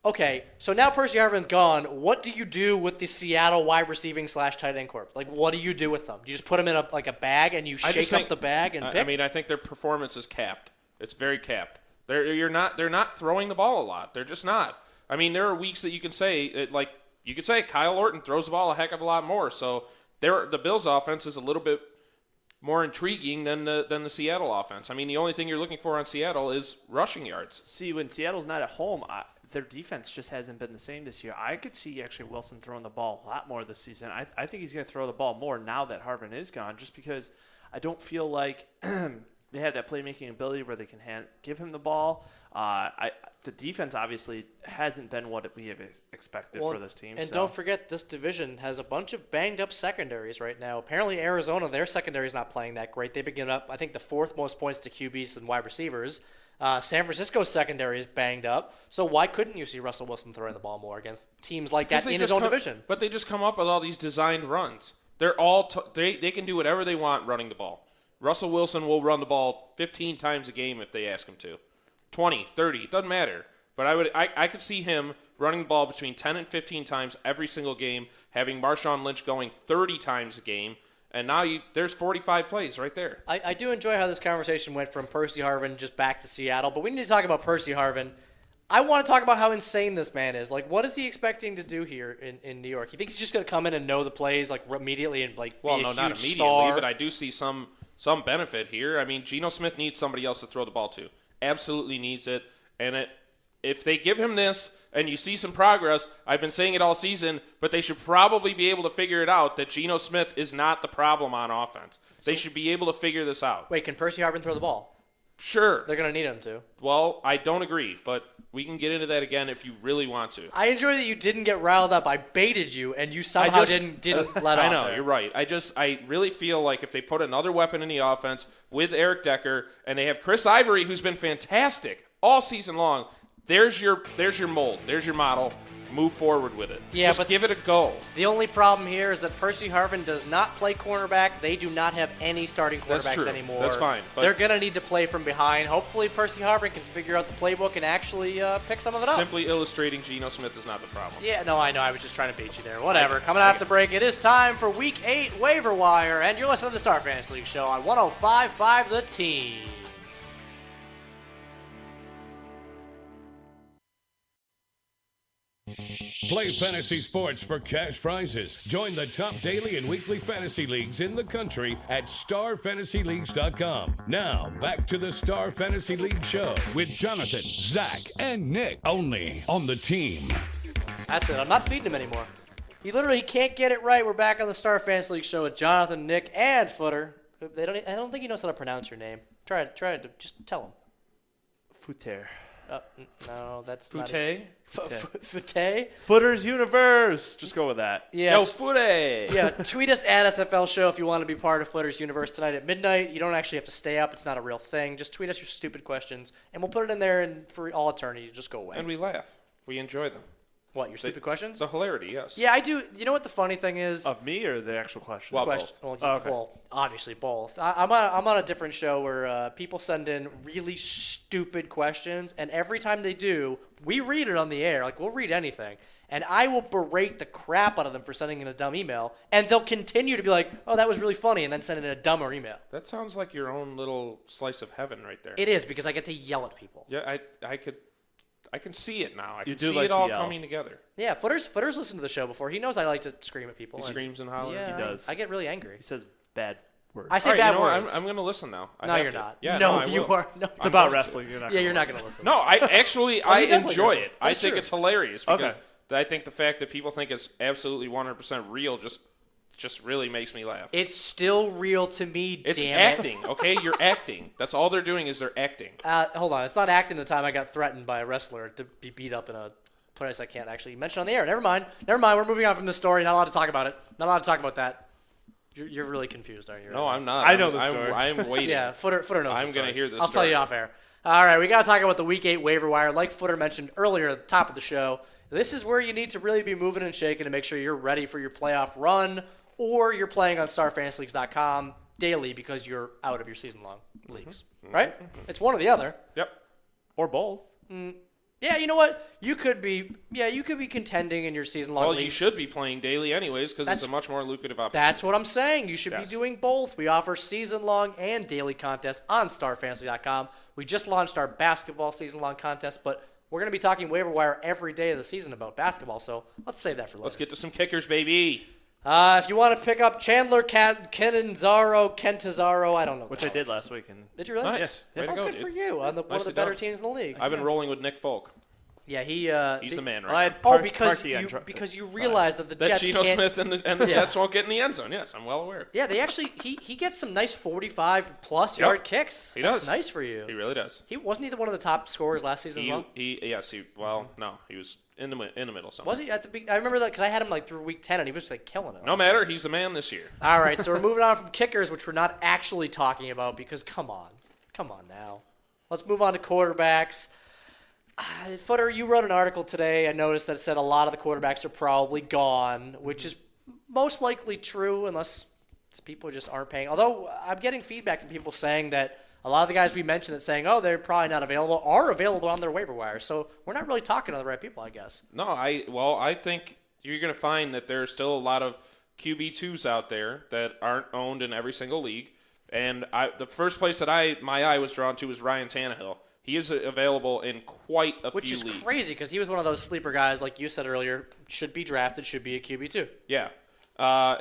Speaker 3: okay. So now Percy Harvin's gone. What do you do with the Seattle wide receiving / tight end corp? Like, what do you do with them? Do you just put them in a bag and you shake up the bag and pick?
Speaker 4: I mean, I think their performance is capped. It's very capped. They're not throwing the ball a lot. They're just not. I mean, there are weeks that you can say you could say Kyle Orton throws the ball a heck of a lot more. So the Bills' offense is a little bit more intriguing than the Seattle offense. I mean, the only thing you're looking for on Seattle is rushing yards.
Speaker 5: see, when Seattle's not at home, their defense just hasn't been the same this year. I could see actually Wilson throwing the ball a lot more this season. I think he's going to throw the ball more now that Harvin is gone, just because I don't feel like they have that playmaking ability where they can give him the ball. The defense obviously hasn't been what we have expected for this team.
Speaker 3: And
Speaker 5: so.
Speaker 3: don't forget, this division has a bunch of banged-up secondaries right now. Apparently, Arizona, their secondary is not playing that great. They've been giving up, I think, the fourth most points to QBs and wide receivers. San Francisco's secondary is banged up. So why couldn't you see Russell Wilson throwing the ball more against teams like that in his own division?
Speaker 4: But they just come up with all these designed runs. They're all they can do whatever they want running the ball. Russell Wilson will run the ball 15 times a game if they ask him to. 20, 30, it doesn't matter. But I could see him running the ball between 10 and 15 times every single game, having Marshawn Lynch going 30 times a game, and now there's 45 plays right there.
Speaker 3: I do enjoy how this conversation went from Percy Harvin just back to Seattle, but we need to talk about Percy Harvin. I want to talk about how insane this man is. Like, what is he expecting to do here in New York? He thinks he's just going to come in and know the plays like immediately and like
Speaker 4: Well,
Speaker 3: be a
Speaker 4: no, not
Speaker 3: huge
Speaker 4: immediately,
Speaker 3: star?
Speaker 4: but I do see some benefit here. I mean, Geno Smith needs somebody else to throw the ball to. Absolutely needs it. And if they give him this and you see some progress, I've been saying it all season, but they should probably be able to figure it out that Geno Smith is not the problem on offense. They should be able to figure this out.
Speaker 3: Wait, can Percy Harvin throw the ball?
Speaker 4: Sure.
Speaker 3: They're going to need him to.
Speaker 4: Well, I don't agree, but we can get into that again if you really want to.
Speaker 3: I enjoy that you didn't get riled up. I baited you, and you somehow didn't let off.
Speaker 4: I know,
Speaker 3: there.
Speaker 4: you're right. I really feel like if they put another weapon in the offense with Eric Decker, and they have Chris Ivory, who's been fantastic all season long, there's your mold. There's your model. Move forward with it.
Speaker 3: Yeah,
Speaker 4: Just
Speaker 3: but
Speaker 4: give it a go.
Speaker 3: The only problem here is that Percy Harvin does not play cornerback. They do not have any starting
Speaker 4: That's
Speaker 3: cornerbacks
Speaker 4: true.
Speaker 3: anymore.
Speaker 4: That's fine, but-
Speaker 3: They're going to need to play from behind. Hopefully Percy Harvin can figure out the playbook and actually pick some of it up.
Speaker 4: Simply illustrating Geno Smith is not the problem.
Speaker 3: Yeah, no, I know. I was just trying to bait you there. Whatever. Coming out of the break, it is time for Week 8 Waiver Wire, and you're listening to the Star Fantasy League Show on 105.5 The Team.
Speaker 2: Play fantasy sports for cash prizes. Join the top daily and weekly fantasy leagues in the country at starfantasyleagues.com. Now, back to the Star Fantasy League Show with Jonathan, Zach, and Nick. Only on The Team.
Speaker 3: That's it. I'm not feeding him anymore. He literally can't get it right. We're back on the Star Fantasy League Show with Jonathan, Nick, and Footer. I don't think he knows how to pronounce your name. Try to just tell him.
Speaker 5: Footer.
Speaker 3: No, that's
Speaker 4: Fute?
Speaker 3: Fute?
Speaker 5: Footer's Universe. Just go with that.
Speaker 3: Yeah.
Speaker 4: Yo, Fute!
Speaker 3: Yeah, tweet us at SFL Show if you want to be part of Footer's Universe tonight at midnight. You don't actually have to stay up. It's not a real thing. Just tweet us your stupid questions, and we'll put it in there and for all eternity. Just go away.
Speaker 4: And we laugh. We enjoy them.
Speaker 3: What, your stupid questions?
Speaker 4: It's a hilarity, yes.
Speaker 3: Yeah, I do. You know what the funny thing is?
Speaker 5: Of me or the actual question?
Speaker 4: Well,
Speaker 3: Question.
Speaker 4: both.
Speaker 3: Well, obviously both. I'm on a different show where people send in really stupid questions, and every time they do, we read it on the air. Like, we'll read anything. And I will berate the crap out of them for sending in a dumb email, and they'll continue to be like, oh, that was really funny, and then send in a dumber email.
Speaker 4: That sounds like your own little slice of heaven right there.
Speaker 3: It is, because I get to yell at people.
Speaker 4: Yeah, I can see it now. I can
Speaker 5: do
Speaker 4: see
Speaker 5: like
Speaker 4: it
Speaker 5: to
Speaker 4: all
Speaker 5: yell.
Speaker 4: coming together.
Speaker 3: Yeah, Footer's listened to the show before. He knows I like to scream at people.
Speaker 4: He
Speaker 3: and-
Speaker 4: screams and hollers.
Speaker 3: Yeah,
Speaker 5: He does.
Speaker 3: I get really angry.
Speaker 5: He says bad words.
Speaker 3: I say
Speaker 4: All right,
Speaker 3: bad
Speaker 4: you know what?
Speaker 3: words.
Speaker 4: I'm going to listen now. I
Speaker 3: No,
Speaker 4: have
Speaker 3: you're
Speaker 4: to.
Speaker 3: not.
Speaker 4: Yeah,
Speaker 3: no,
Speaker 4: I
Speaker 3: you
Speaker 4: will.
Speaker 3: are. No,
Speaker 5: It's about wrestling. You're not.
Speaker 3: yeah,
Speaker 5: gonna
Speaker 3: you're not
Speaker 5: listen.
Speaker 3: going to listen.
Speaker 4: No, I actually
Speaker 3: he does like
Speaker 4: enjoy
Speaker 3: wrestling.
Speaker 4: it. I
Speaker 3: That's
Speaker 4: think
Speaker 3: true.
Speaker 4: it's hilarious because
Speaker 5: Okay.
Speaker 4: I think the fact that people think it's absolutely 100% real just really makes me laugh.
Speaker 3: It's still real to me,
Speaker 4: It's
Speaker 3: damn
Speaker 4: acting, okay? You're acting. That's all they're doing is they're acting.
Speaker 3: it. Hold on. It's not acting the time I got threatened by a wrestler to be beat up in a place I can't actually mention on the air. Never mind. We're moving on from this story. Not allowed to talk about it. Not allowed to talk about that. You're really confused, aren't you?
Speaker 4: No, I'm not.
Speaker 5: I know the story.
Speaker 4: I'm waiting.
Speaker 3: Yeah, Footer knows
Speaker 4: I'm
Speaker 3: the
Speaker 4: gonna
Speaker 3: story.
Speaker 4: hear this
Speaker 3: I'll tell you
Speaker 4: story.
Speaker 3: off air. All right, we got to talk about the Week 8 waiver wire. Like Footer mentioned earlier at the top of the show, this is where you need to really be moving and shaking to make sure you're ready for your playoff run, or you're playing on StarFantasyLeagues.com daily because you're out of your season-long leagues, right? It's one or the other.
Speaker 4: Yep.
Speaker 5: Or both.
Speaker 3: Yeah, you know what? You could be contending in your season-long
Speaker 4: Well,
Speaker 3: leagues.
Speaker 4: you should be playing daily anyways because it's
Speaker 3: That's-
Speaker 4: a much more lucrative option.
Speaker 3: That's what I'm saying. You should
Speaker 4: Yes.
Speaker 3: be doing both. We offer season-long and daily contests on StarFantasy.com. We just launched our basketball season-long contest, but we're going to be talking waiver wire every day of the season about basketball, so let's save that for later.
Speaker 4: Let's get to some kickers, baby.
Speaker 3: If you want to pick up Chandler Kentazaro, I don't know.
Speaker 5: Which I did last week. And
Speaker 3: Did you really?
Speaker 4: Nice. Way to
Speaker 3: Oh,
Speaker 4: go,
Speaker 3: good
Speaker 4: dude.
Speaker 3: for you. On one of the
Speaker 4: Nicely
Speaker 3: better
Speaker 4: done.
Speaker 3: teams in the league.
Speaker 4: I've been rolling with Nick Folk.
Speaker 3: Yeah,
Speaker 4: He's the man
Speaker 5: I
Speaker 4: right
Speaker 5: had
Speaker 4: now.
Speaker 3: because
Speaker 5: Parkey on
Speaker 3: you realize that the
Speaker 4: That
Speaker 3: Jets
Speaker 4: Geno
Speaker 3: can't.
Speaker 4: Smith and the Jets won't get in the end zone. Yes, I'm well aware.
Speaker 3: Yeah, they actually he gets some nice 45-plus yard kicks.
Speaker 4: He
Speaker 3: That's
Speaker 4: does.
Speaker 3: nice for you.
Speaker 4: He really does.
Speaker 3: He wasn't he one of the top scorers last season as well?
Speaker 4: No, he was in the middle somewhere.
Speaker 3: Was he at the I remember that because I had him like through week 10 and he was like killing it.
Speaker 4: No matter, he's the man this year.
Speaker 3: All right, so we're moving on from kickers, which we're not actually talking about because come on now. Let's move on to quarterbacks. Footer, you wrote an article today. I noticed that it said a lot of the quarterbacks are probably gone, which is most likely true unless people just aren't paying. Although I'm getting feedback from people saying that a lot of the guys we mentioned that saying, oh, they're probably not available, are available on their waiver wire. So we're not really talking to the right people, I guess.
Speaker 4: No, I think you're going to find that there's still a lot of QB2s out there that aren't owned in every single league. And the first place that my eye was drawn to was Ryan Tannehill, He is available in quite a
Speaker 3: Which
Speaker 4: few
Speaker 3: is
Speaker 4: leagues.
Speaker 3: crazy because he was one of those sleeper guys, like you said earlier, should be drafted, should be a QB2.
Speaker 4: Yeah.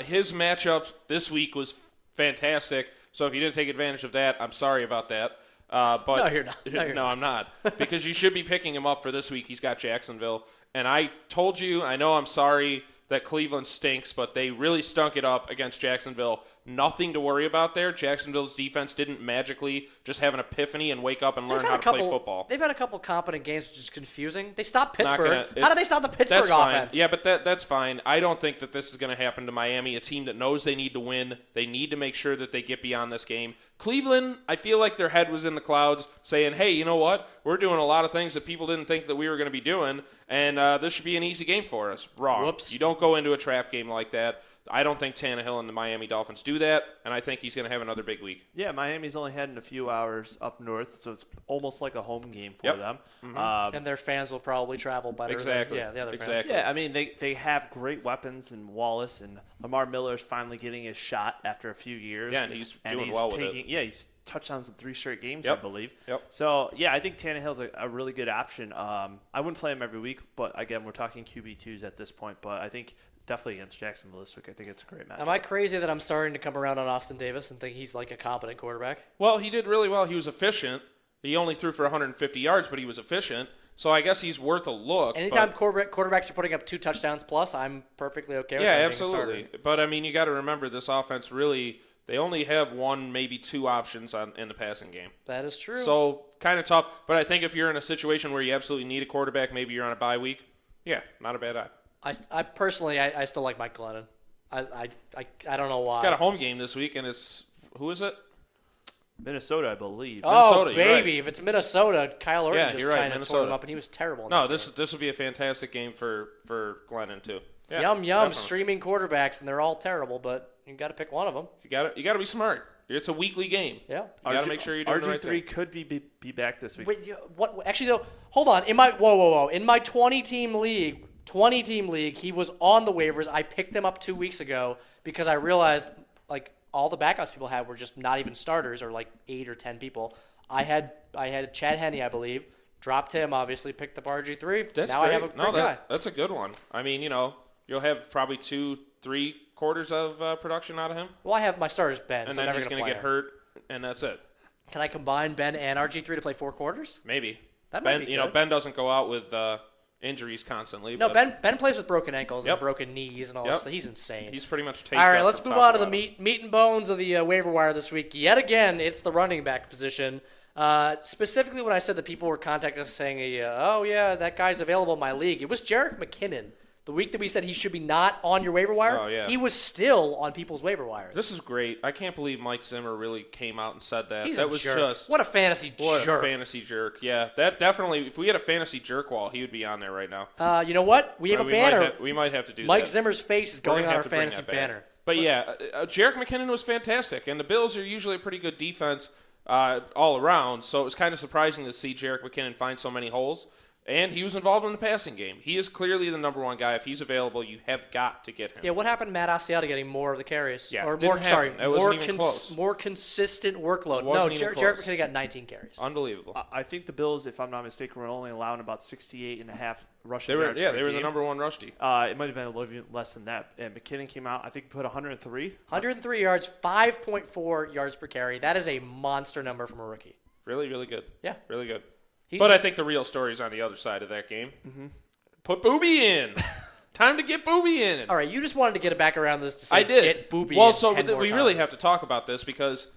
Speaker 4: His matchup this week was fantastic. So if you didn't take advantage of that, I'm sorry about that. But
Speaker 3: No, you're not. No, you're
Speaker 4: no, I'm not. Because you should be picking him up for this week. He's got Jacksonville. And I told you, I know I'm sorry that Cleveland stinks, but they really stunk it up against Jacksonville. Nothing to worry about there. Jacksonville's defense didn't magically just have an epiphany and wake up and learn how to play football.
Speaker 3: They've had a couple competent games, which is confusing. They stopped Pittsburgh. How did they stop the Pittsburgh
Speaker 4: that's fine.
Speaker 3: offense?
Speaker 4: Yeah, but that's fine. I don't think that this is going to happen to Miami, a team that knows they need to win. They need to make sure that they get beyond this game. Cleveland, I feel like their head was in the clouds saying, hey, you know what? We're doing a lot of things that people didn't think that we were going to be doing, and this should be an easy game for us. Wrong.
Speaker 3: Whoops.
Speaker 4: You don't go into a trap game like that. I don't think Tannehill and the Miami Dolphins do that, and I think he's going to have another big week.
Speaker 5: Yeah, Miami's only heading a few hours up north, so it's almost like a home game for them.
Speaker 3: And their fans will probably travel better
Speaker 4: Exactly.
Speaker 3: than the other fans.
Speaker 4: Exactly.
Speaker 5: Yeah, I mean, they have great weapons in Wallace, and Lamar Miller's finally getting his shot after a few years.
Speaker 4: Yeah, and he's doing well with it.
Speaker 5: Yeah, he's touchdowns in 3 straight games,
Speaker 4: Yep.
Speaker 5: I believe.
Speaker 4: Yep.
Speaker 5: So, yeah, I think Tannehill's a really good option. I wouldn't play him every week, but, again, we're talking QB2s at this point. But I think definitely against Jacksonville this week, I think it's a great match.
Speaker 3: Am I crazy that I'm starting to come around on Austin Davis and think he's like a competent quarterback?
Speaker 4: Well, he did really well. He was efficient. He only threw for 150 yards, but he was efficient. So I guess he's worth a look.
Speaker 3: Anytime quarterbacks are putting up 2 touchdowns plus, I'm perfectly okay with
Speaker 4: yeah,
Speaker 3: that
Speaker 4: absolutely.
Speaker 3: being a starter.
Speaker 4: But, I mean, you got to remember this offense really – they only have 1, maybe 2 options in the passing game.
Speaker 3: That is true.
Speaker 4: So kind of tough. But I think if you're in a situation where you absolutely need a quarterback, maybe you're on a bye week, yeah, not a bad idea.
Speaker 3: I personally still like Mike Glennon. I don't know why.
Speaker 4: Got a home game this week, and it's – who is it?
Speaker 5: Minnesota, I believe.
Speaker 3: Oh,
Speaker 4: Minnesota, you're
Speaker 3: baby.
Speaker 4: right.
Speaker 3: If it's Minnesota, Kyle Orton
Speaker 4: Yeah,
Speaker 3: just
Speaker 4: you're right,
Speaker 3: kind of tore
Speaker 4: Minnesota.
Speaker 3: him up, and he was terrible. in
Speaker 4: No,
Speaker 3: that
Speaker 4: this would be a fantastic game for Glennon, too. Yeah,
Speaker 3: yum,
Speaker 4: definitely.
Speaker 3: streaming quarterbacks, and they're all terrible, but you got to pick one of them.
Speaker 4: You got to be smart. It's a weekly game.
Speaker 3: Yeah.
Speaker 4: You got to make sure you're doing the right thing.
Speaker 5: RG3 could be back this week.
Speaker 3: Wait, what? Actually, though, hold on. In my whoa. In my 20-team league, he was on the waivers. I picked him up 2 weeks ago because I realized like all the backups people had were just not even starters, or like 8 or 10 people. I had Chad Henne, I believe. Dropped him, obviously. Picked up RG3.
Speaker 4: That's
Speaker 3: now
Speaker 4: great.
Speaker 3: I have a great guy.
Speaker 4: That's a good one. I mean, you'll have probably 2-3 quarters of production out of him,
Speaker 3: Well, I have my starters Ben,
Speaker 4: and
Speaker 3: so I'm
Speaker 4: then
Speaker 3: never
Speaker 4: he's
Speaker 3: going
Speaker 4: going
Speaker 3: to
Speaker 4: to
Speaker 3: play
Speaker 4: get
Speaker 3: him.
Speaker 4: hurt, and that's it.
Speaker 3: Can I combine Ben and RG3 to play 4 quarters?
Speaker 4: Maybe.
Speaker 3: That might
Speaker 4: Ben,
Speaker 3: be good.
Speaker 4: Ben doesn't go out with injuries constantly.
Speaker 3: No,
Speaker 4: but
Speaker 3: Ben plays with broken ankles
Speaker 4: Yep.
Speaker 3: and broken knees and all
Speaker 4: Yep.
Speaker 3: this stuff. He's insane.
Speaker 4: He's pretty much taped
Speaker 3: All right,
Speaker 4: up
Speaker 3: let's
Speaker 4: from
Speaker 3: move
Speaker 4: top
Speaker 3: on to the
Speaker 4: bottom.
Speaker 3: meat and bones of the waiver wire this week. Yet again, it's the running back position. Specifically, when I said that people were contacting us saying, oh, yeah, that guy's available in my league, it was Jerick McKinnon. The week that we said he should be not on your waiver wire,
Speaker 4: Oh, yeah.
Speaker 3: he was still on people's waiver wires.
Speaker 4: This is great. I can't believe Mike Zimmer really came out and said that.
Speaker 3: He's
Speaker 4: that
Speaker 3: a
Speaker 4: was
Speaker 3: jerk.
Speaker 4: just
Speaker 3: What a fantasy
Speaker 4: what
Speaker 3: jerk.
Speaker 4: a fantasy jerk. Yeah, that definitely. If we had a fantasy jerk wall, he would be on there right now.
Speaker 3: You know what? We have a banner.
Speaker 4: We might have to do
Speaker 3: Mike
Speaker 4: that.
Speaker 3: Zimmer's face is
Speaker 4: We're
Speaker 3: going
Speaker 4: gonna
Speaker 3: on
Speaker 4: have
Speaker 3: our
Speaker 4: to bring
Speaker 3: fantasy
Speaker 4: that back.
Speaker 3: banner.
Speaker 4: But yeah, Jerick McKinnon was fantastic, and the Bills are usually a pretty good defense all around. So it was kind of surprising to see Jerick McKinnon find so many holes. And he was involved in the passing game. He is clearly the number one guy. If he's available, you have got to get him.
Speaker 3: Yeah, what happened to Matt Asiata getting more of the carries?
Speaker 4: Yeah,
Speaker 3: or
Speaker 4: didn't
Speaker 3: more, sorry,
Speaker 4: happen. It wasn't even close.
Speaker 3: more consistent workload.
Speaker 4: Wasn't
Speaker 3: No,
Speaker 4: even
Speaker 3: Jerick
Speaker 4: close.
Speaker 3: McKinnon got 19 carries.
Speaker 4: Unbelievable.
Speaker 5: I think the Bills, if I'm not mistaken, were only allowing about 68.5 rushing
Speaker 4: They were
Speaker 5: yards per
Speaker 4: they were the
Speaker 5: game.
Speaker 4: number one rush team.
Speaker 5: It might have been a little bit less than that. And McKinnon came out, I think he put 103.
Speaker 3: 103 yards, 5.4 yards per carry. That is a monster number from a rookie.
Speaker 4: Really, really good.
Speaker 3: Yeah.
Speaker 4: Really good.
Speaker 3: He-
Speaker 4: But I think the real story is on the other side of that game. Mm-hmm. Put Booby in. Time to get Booby in.
Speaker 3: All right, you just wanted to get it back around this to say
Speaker 4: I did.
Speaker 3: get Booby
Speaker 4: well,
Speaker 3: in
Speaker 4: so
Speaker 3: 10 more
Speaker 4: we really
Speaker 3: times.
Speaker 4: have to talk about this because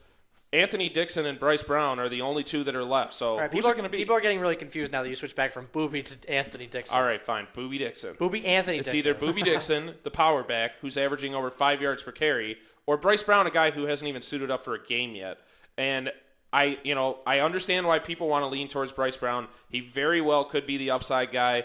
Speaker 4: Anthony Dixon and Bryce Brown are the only 2 that are left. So
Speaker 3: All right,
Speaker 4: who's
Speaker 3: people
Speaker 4: it going to be?
Speaker 3: People are getting really confused now that you switched back from Booby to Anthony Dixon.
Speaker 4: All right, fine. Booby Dixon.
Speaker 3: Booby Anthony
Speaker 4: It's
Speaker 3: Dixon.
Speaker 4: either Booby Dixon, the power back, who's averaging over 5 yards per carry, or Bryce Brown, a guy who hasn't even suited up for a game yet. And I understand why people want to lean towards Bryce Brown. He very well could be the upside guy.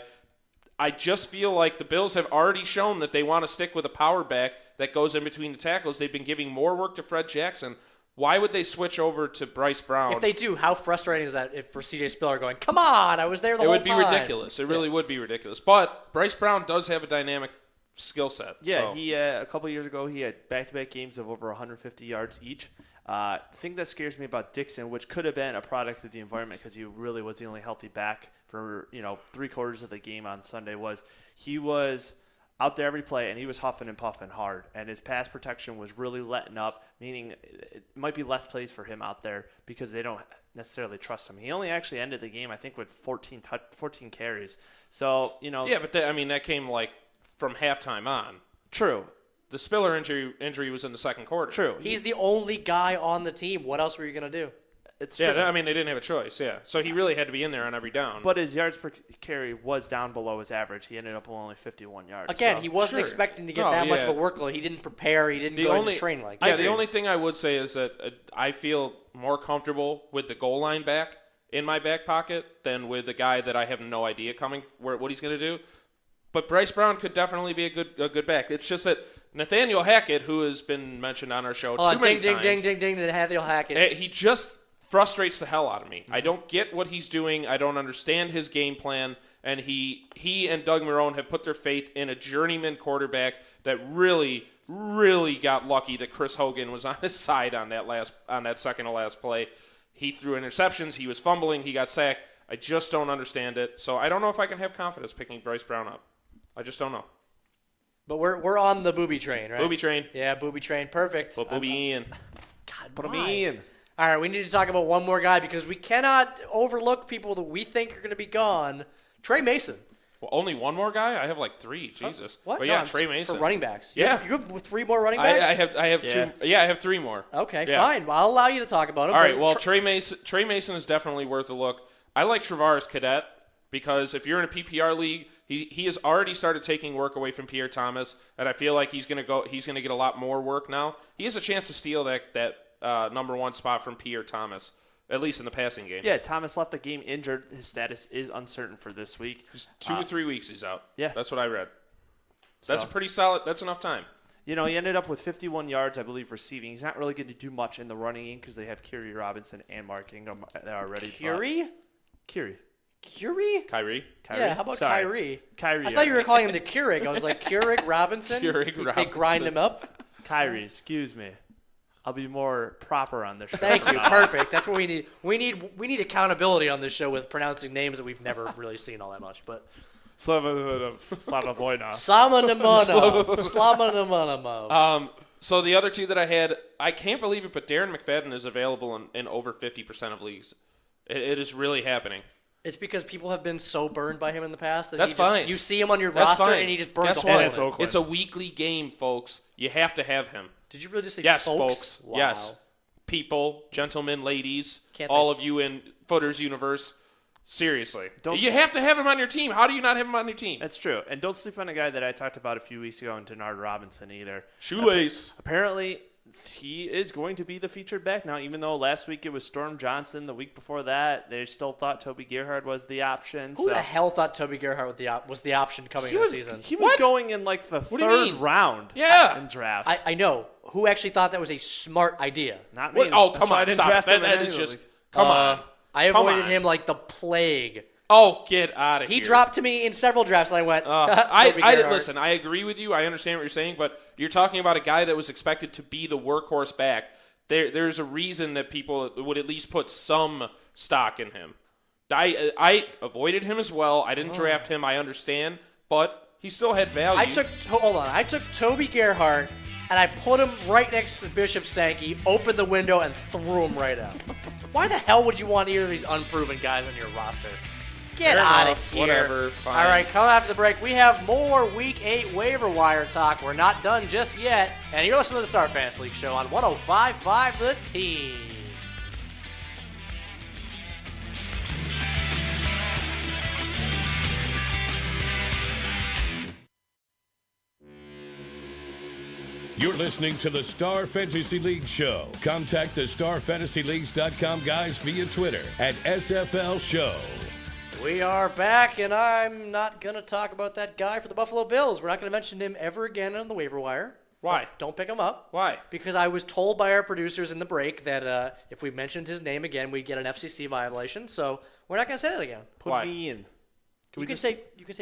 Speaker 4: I just feel like the Bills have already shown that they want to stick with a power back that goes in between the tackles. They've been giving more work to Fred Jackson. Why would they switch over to Bryce Brown?
Speaker 3: If they do, how frustrating is that if for CJ Spiller going, come on, I was there the
Speaker 4: it
Speaker 3: whole
Speaker 4: would be
Speaker 3: time.
Speaker 4: ridiculous. It really would be ridiculous. But Bryce Brown does have a dynamic skill set.
Speaker 5: Yeah,
Speaker 4: so.
Speaker 5: he a couple years ago he had back-to-back games of over 150 yards each. The thing that scares me about Dixon, which could have been a product of the environment because he really was the only healthy back for 3/4 of the game on Sunday, was he was out there every play, and he was huffing and puffing hard. And his pass protection was really letting up, meaning it might be less plays for him out there because they don't necessarily trust him. He only actually ended the game, I think, with 14 carries. So,
Speaker 4: Yeah, but that came like from halftime on.
Speaker 5: True.
Speaker 4: The Spiller injury was in the second quarter.
Speaker 5: True.
Speaker 3: He's the only guy on the team. What else were you going to do?
Speaker 5: It's true.
Speaker 4: Yeah, they didn't have a choice, yeah. So he really had to be in there on every down.
Speaker 5: But his yards per carry was down below his average. He ended up with only 51 yards.
Speaker 3: Again,
Speaker 5: so.
Speaker 3: he wasn't expecting to get that much of a workload. He didn't prepare. He didn't go to train like that.
Speaker 4: Yeah, the only thing I would say is that I feel more comfortable with the goal line back in my back pocket than with the guy that I have no idea what he's going to do. But Bryce Brown could definitely be a good back. It's just that Nathaniel Hackett, who has been mentioned on our show too many times.
Speaker 3: Ding, Nathaniel Hackett.
Speaker 4: He just frustrates the hell out of me. I don't get what he's doing. I don't understand his game plan. And he and Doug Marrone have put their faith in a journeyman quarterback that really, really got lucky that Chris Hogan was on his side on that second to last play. He threw interceptions. He was fumbling. He got sacked. I just don't understand it. So I don't know if I can have confidence picking Bryce Brown up. I just don't know.
Speaker 3: But we're on the booby train, right?
Speaker 4: Booby train.
Speaker 3: Yeah, booby train. Perfect.
Speaker 4: Put Booby in.
Speaker 3: God,
Speaker 5: Put him in.
Speaker 3: All right, we need to talk about one more guy because we cannot overlook people that we think are going to be gone. Trey Mason.
Speaker 4: Well, only one more guy? I have like three. Jesus.
Speaker 3: What?
Speaker 4: But yeah,
Speaker 3: No,
Speaker 4: Trey Mason.
Speaker 3: For running backs.
Speaker 4: Yeah.
Speaker 3: You have 3 more running backs?
Speaker 4: I have two. Yeah, I have 3 more.
Speaker 3: Okay,
Speaker 4: Yeah.
Speaker 3: fine. Well, I'll allow you to talk about him.
Speaker 4: All right. Well, Trey Mason is definitely worth a look. I like Travaris Cadet because if you're in a PPR league, he has already started taking work away from Pierre Thomas, and I feel like he's going to get a lot more work now. He has a chance to steal that number 1 spot from Pierre Thomas, at least in the passing game.
Speaker 5: Yeah, Thomas left the game injured. His status is uncertain for this week.
Speaker 4: Just 2 or 3 weeks he's out.
Speaker 5: Yeah.
Speaker 4: That's what I read. That's a pretty solid. That's enough time.
Speaker 5: He ended up with 51 yards, I believe, receiving. He's not really going to do much in the running game because they have Kyrie Robinson and Mark Ingram there already.
Speaker 3: Kyrie?
Speaker 5: Kyrie.
Speaker 4: Kyrie.
Speaker 3: Yeah, how about
Speaker 5: Sorry.
Speaker 3: Kyrie? I thought you were calling him the Keurig. I was like, Keurig Robinson?
Speaker 4: Keurig
Speaker 3: They grind
Speaker 4: Robinson.
Speaker 3: him up?
Speaker 5: Kyrie, excuse me. I'll be more proper on this show.
Speaker 3: Thank you. Perfect. That's what we need. We need accountability on this show with pronouncing names that we've never really seen all that much. But
Speaker 5: Slavovoina.
Speaker 3: Slama.
Speaker 4: So the other 2 that I had, I can't believe it, but Darren McFadden is available in over 50% of leagues. It is really happening.
Speaker 3: It's because people have been so burned by him in the past that
Speaker 4: That's fine.
Speaker 3: You see him on your
Speaker 4: That's
Speaker 3: roster
Speaker 4: fine.
Speaker 3: and he just burns
Speaker 4: Guess
Speaker 3: the hole
Speaker 4: what?
Speaker 3: in it.
Speaker 4: It's a weekly game, folks. You have to have him.
Speaker 3: Did you really just say
Speaker 4: Yes,
Speaker 3: folks?
Speaker 4: folks. Yes. People, gentlemen, ladies,
Speaker 3: Can't say-
Speaker 4: all of you in Footers Universe, seriously.
Speaker 5: Don't
Speaker 4: You
Speaker 5: say-
Speaker 4: have to have him on your team. How do you not have him on your team?
Speaker 5: That's true. And don't sleep on a guy that I talked about a few weeks ago, Denard Robinson, either.
Speaker 4: Shoelace.
Speaker 5: Apparently, he is going to be the featured back now, even though last week it was Storm Johnson. The week before that, they still thought Toby Gerhard was the option.
Speaker 3: Who the hell thought Toby Gerhard was the option coming into the season?
Speaker 5: He was going in like the
Speaker 4: do you
Speaker 5: third
Speaker 4: mean?
Speaker 5: round
Speaker 4: Yeah.
Speaker 5: in drafts.
Speaker 3: I know. Who actually thought that was a smart idea?
Speaker 5: Not me.
Speaker 4: Oh,
Speaker 5: That's
Speaker 4: come
Speaker 5: why I
Speaker 4: on.
Speaker 5: didn't
Speaker 4: Stop.
Speaker 5: draft him
Speaker 4: That
Speaker 5: in
Speaker 4: is
Speaker 5: any
Speaker 4: just,
Speaker 5: league.
Speaker 4: come on.
Speaker 3: I
Speaker 4: Come
Speaker 3: avoided
Speaker 4: on.
Speaker 3: him like the plague.
Speaker 4: Oh, get out of here.
Speaker 3: He dropped to me in several drafts, and I went, Toby
Speaker 4: I
Speaker 3: Gerhard.
Speaker 4: listen. I agree with you. I understand what you're saying, but you're talking about a guy that was expected to be the workhorse back. There's a reason that people would at least put some stock in him. I avoided him as well. I didn't draft him. I understand, but he still had value.
Speaker 3: I took Toby Gerhard, and I put him right next to Bishop Sankey, opened the window, and threw him right out. Why the hell would you want either of these unproven guys on your roster? Get
Speaker 4: Fair
Speaker 3: out of
Speaker 4: enough.
Speaker 3: here.
Speaker 4: Whatever, fine.
Speaker 3: All right, come after the break. We have more Week 8 waiver wire talk. We're not done just yet. And you're listening to the Star Fantasy League Show on 105.5 The Team.
Speaker 2: You're listening to the Star Fantasy League Show. Contact the StarFantasyLeagues.com guys via Twitter at SFL Show.
Speaker 3: We are back, and I'm not going to talk about that guy for the Buffalo Bills. We're not going to mention him ever again on the waiver wire.
Speaker 4: Why?
Speaker 3: Don't pick him up.
Speaker 4: Why?
Speaker 3: Because I was told by our producers in the break that if we mentioned his name again, we'd get an FCC violation. So we're not going to say that again.
Speaker 5: Put me in.
Speaker 3: You can say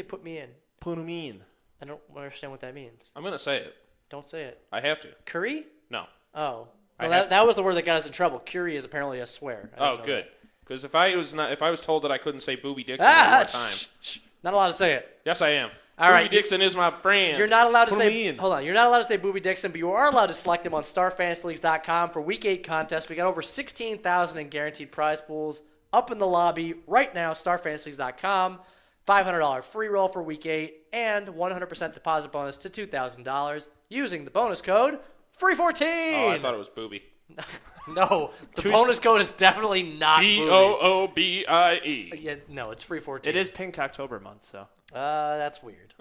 Speaker 3: put me in.
Speaker 5: Put him in.
Speaker 3: I don't understand what that means.
Speaker 4: I'm going to say it.
Speaker 3: Don't say it.
Speaker 4: I have to.
Speaker 3: Curry?
Speaker 4: No.
Speaker 3: Oh. Well, that was the word that got us in trouble. Curie is apparently a swear.
Speaker 4: Oh, good. Because if I was told that I couldn't say Booby Dixon one more time.
Speaker 3: Not allowed to say it.
Speaker 4: Yes, I am.
Speaker 3: All
Speaker 4: Booby
Speaker 3: right,
Speaker 4: Dixon is my friend.
Speaker 3: You're not allowed to
Speaker 5: Put
Speaker 3: say.
Speaker 5: me in.
Speaker 3: Hold on. You're not allowed to say Booby Dixon, but you are allowed to select him on StarFantasyLeagues.com for Week 8 contest. We got over 16,000 in guaranteed prize pools up in the lobby right now. StarFantasyLeagues.com. $500 free roll for Week 8 and 100% deposit bonus to $2,000 using the bonus code FREE14.
Speaker 4: Oh, I thought it was Booby.
Speaker 3: No, the bonus code is definitely not Booby.
Speaker 4: BOOBIE.
Speaker 3: Yeah, no, it's FREE14.
Speaker 5: It is Pink October month, so.
Speaker 3: That's weird.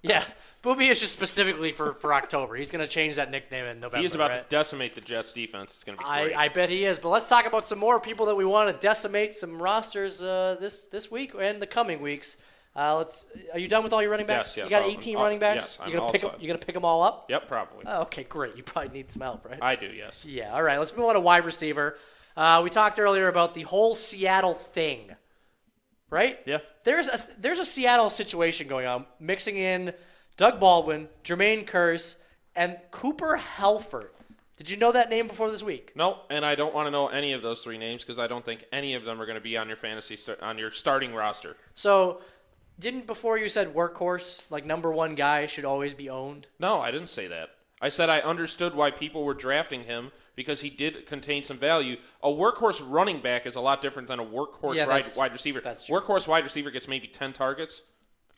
Speaker 3: Yeah, Booby is just specifically for October. He's going to change that nickname in November.
Speaker 4: He is about
Speaker 3: right?
Speaker 4: to decimate the Jets defense. It's going to be great.
Speaker 3: I bet he is. But let's talk about some more people that we want to decimate some rosters this week and the coming weeks. Are you done with all your running backs?
Speaker 4: Yes.
Speaker 3: You got 18 running backs?
Speaker 4: Yes,
Speaker 3: You're gonna pick them all up?
Speaker 4: Yep, probably.
Speaker 3: Oh, okay, great. You probably need some help, right?
Speaker 4: I do, yes.
Speaker 3: Yeah, all right. Let's move on to wide receiver. We talked earlier about the whole Seattle thing, right?
Speaker 5: Yeah.
Speaker 3: There's a Seattle situation going on, mixing in Doug Baldwin, Jermaine Kearse, and Cooper Helford. Did you know that name before this week?
Speaker 4: No, and I don't want to know any of those three names because I don't think any of them are going to be on your on your starting roster.
Speaker 3: So, didn't before you said workhorse, like number one guy should always be owned?
Speaker 4: No, I didn't say that. I said I understood why people were drafting him because he did contain some value. A workhorse running back is a lot different than a workhorse wide receiver.
Speaker 3: That's true.
Speaker 4: Workhorse wide receiver gets maybe 10 targets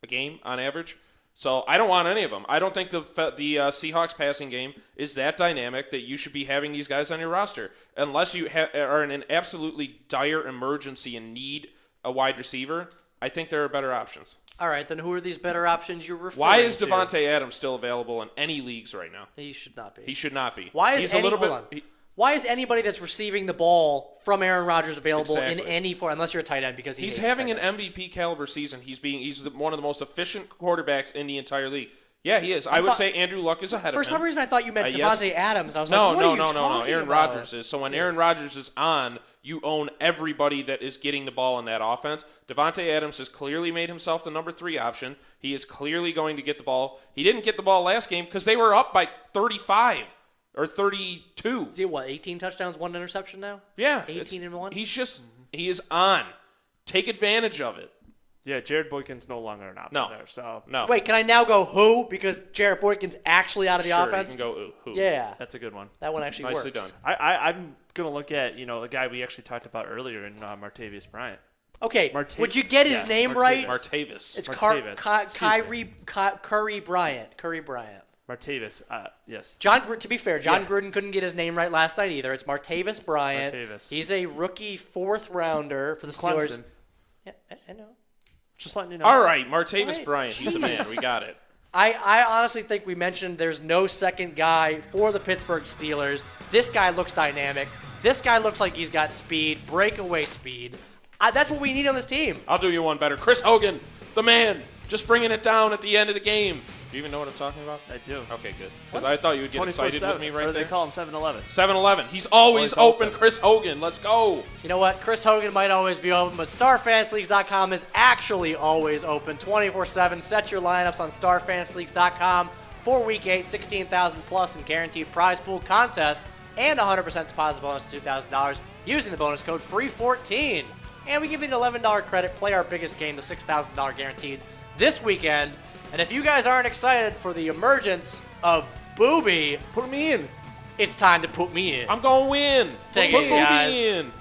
Speaker 4: a game on average. So I don't want any of them. I don't think the Seahawks passing game is that dynamic that you should be having these guys on your roster. Unless you are in an absolutely dire emergency and need a wide receiver, I think there are better options.
Speaker 3: All right, then who are these better options you're referring to?
Speaker 4: Why is Devontae Adams still available in any leagues right now?
Speaker 3: He should not be.
Speaker 4: He should not be.
Speaker 3: Why is
Speaker 4: He's
Speaker 3: why is anybody that's receiving the ball from Aaron Rodgers available in
Speaker 4: Exactly.
Speaker 3: any form, unless you're a tight end, because
Speaker 4: he's
Speaker 3: hates
Speaker 4: having an
Speaker 3: tight ends.
Speaker 4: MVP caliber season. He's one of the most efficient quarterbacks in the entire league. Yeah, he is. I would say Andrew Luck is ahead of him.
Speaker 3: For some reason, I thought you meant
Speaker 4: Yes.
Speaker 3: Devontae Adams. I was
Speaker 4: No.
Speaker 3: like, what are you talking
Speaker 4: Aaron
Speaker 3: about?
Speaker 4: Rodgers is. So when Aaron Rodgers is on, you own everybody that is getting the ball in that offense. Devontae Adams has clearly made himself the number 3 option. He is clearly going to get the ball. He didn't get the ball last game because they were up by 35 or 32.
Speaker 3: Is he what, 18 touchdowns, 1 interception now?
Speaker 4: Yeah.
Speaker 3: 18 and 1?
Speaker 4: He is on. Take advantage of it.
Speaker 5: Yeah, Jared Boykin's no longer an option there. So
Speaker 4: No.
Speaker 3: Wait, can I now go who? Because Jarrett Boykin's actually out of the
Speaker 4: Sure,
Speaker 3: offense?
Speaker 4: you can go ooh, who.
Speaker 3: Yeah.
Speaker 5: that's a good one.
Speaker 3: That one actually
Speaker 4: Nicely
Speaker 3: works.
Speaker 4: done.
Speaker 5: I'm going to look at, a guy we actually talked about earlier in Martavius Bryant.
Speaker 3: Okay, would you get his name right?
Speaker 4: Martavis.
Speaker 3: It's
Speaker 5: Martavis.
Speaker 3: Curry Bryant.
Speaker 5: Martavis, yes.
Speaker 3: To be fair, John Gruden couldn't get his name right last night either. It's Martavis Bryant.
Speaker 5: Martavis.
Speaker 3: He's a rookie 4th rounder for the Steelers.
Speaker 5: Clemson.
Speaker 3: Yeah, I know.
Speaker 5: Just letting you know.
Speaker 4: All right, Martavis
Speaker 3: Right.
Speaker 4: Bryant. He's a man. We got it.
Speaker 3: I honestly think we mentioned there's no second guy for the Pittsburgh Steelers. This guy looks dynamic. This guy looks like he's got speed, breakaway speed. That's what we need on this team.
Speaker 4: I'll do you one better. Chris Hogan, the man, just bringing it down at the end of the game. Do you even know what I'm talking about?
Speaker 5: I do.
Speaker 4: Okay, good. Because I thought you would get excited with me right
Speaker 5: or
Speaker 4: there.
Speaker 5: they call him 7-Eleven.
Speaker 4: 7-Eleven. He's always open. Chris Hogan. Let's go.
Speaker 3: You know what? Chris Hogan might always be open, but StarFantasyLeagues.com is actually always open 24/7. Set your lineups on StarFantasyLeagues.com for Week 8, 16,000 plus in guaranteed prize pool contests and 100% deposit bonus to $2,000 using the bonus code FREE14. And we give you an $11 credit. Play our biggest game, the $6,000 guaranteed, this weekend. And if you guys aren't excited for the emergence of Booby,
Speaker 5: Put me in.
Speaker 3: it's time to put me in.
Speaker 4: I'm going to win.
Speaker 3: Take it
Speaker 4: Put
Speaker 3: easy,
Speaker 4: Booby
Speaker 3: guys.
Speaker 4: in.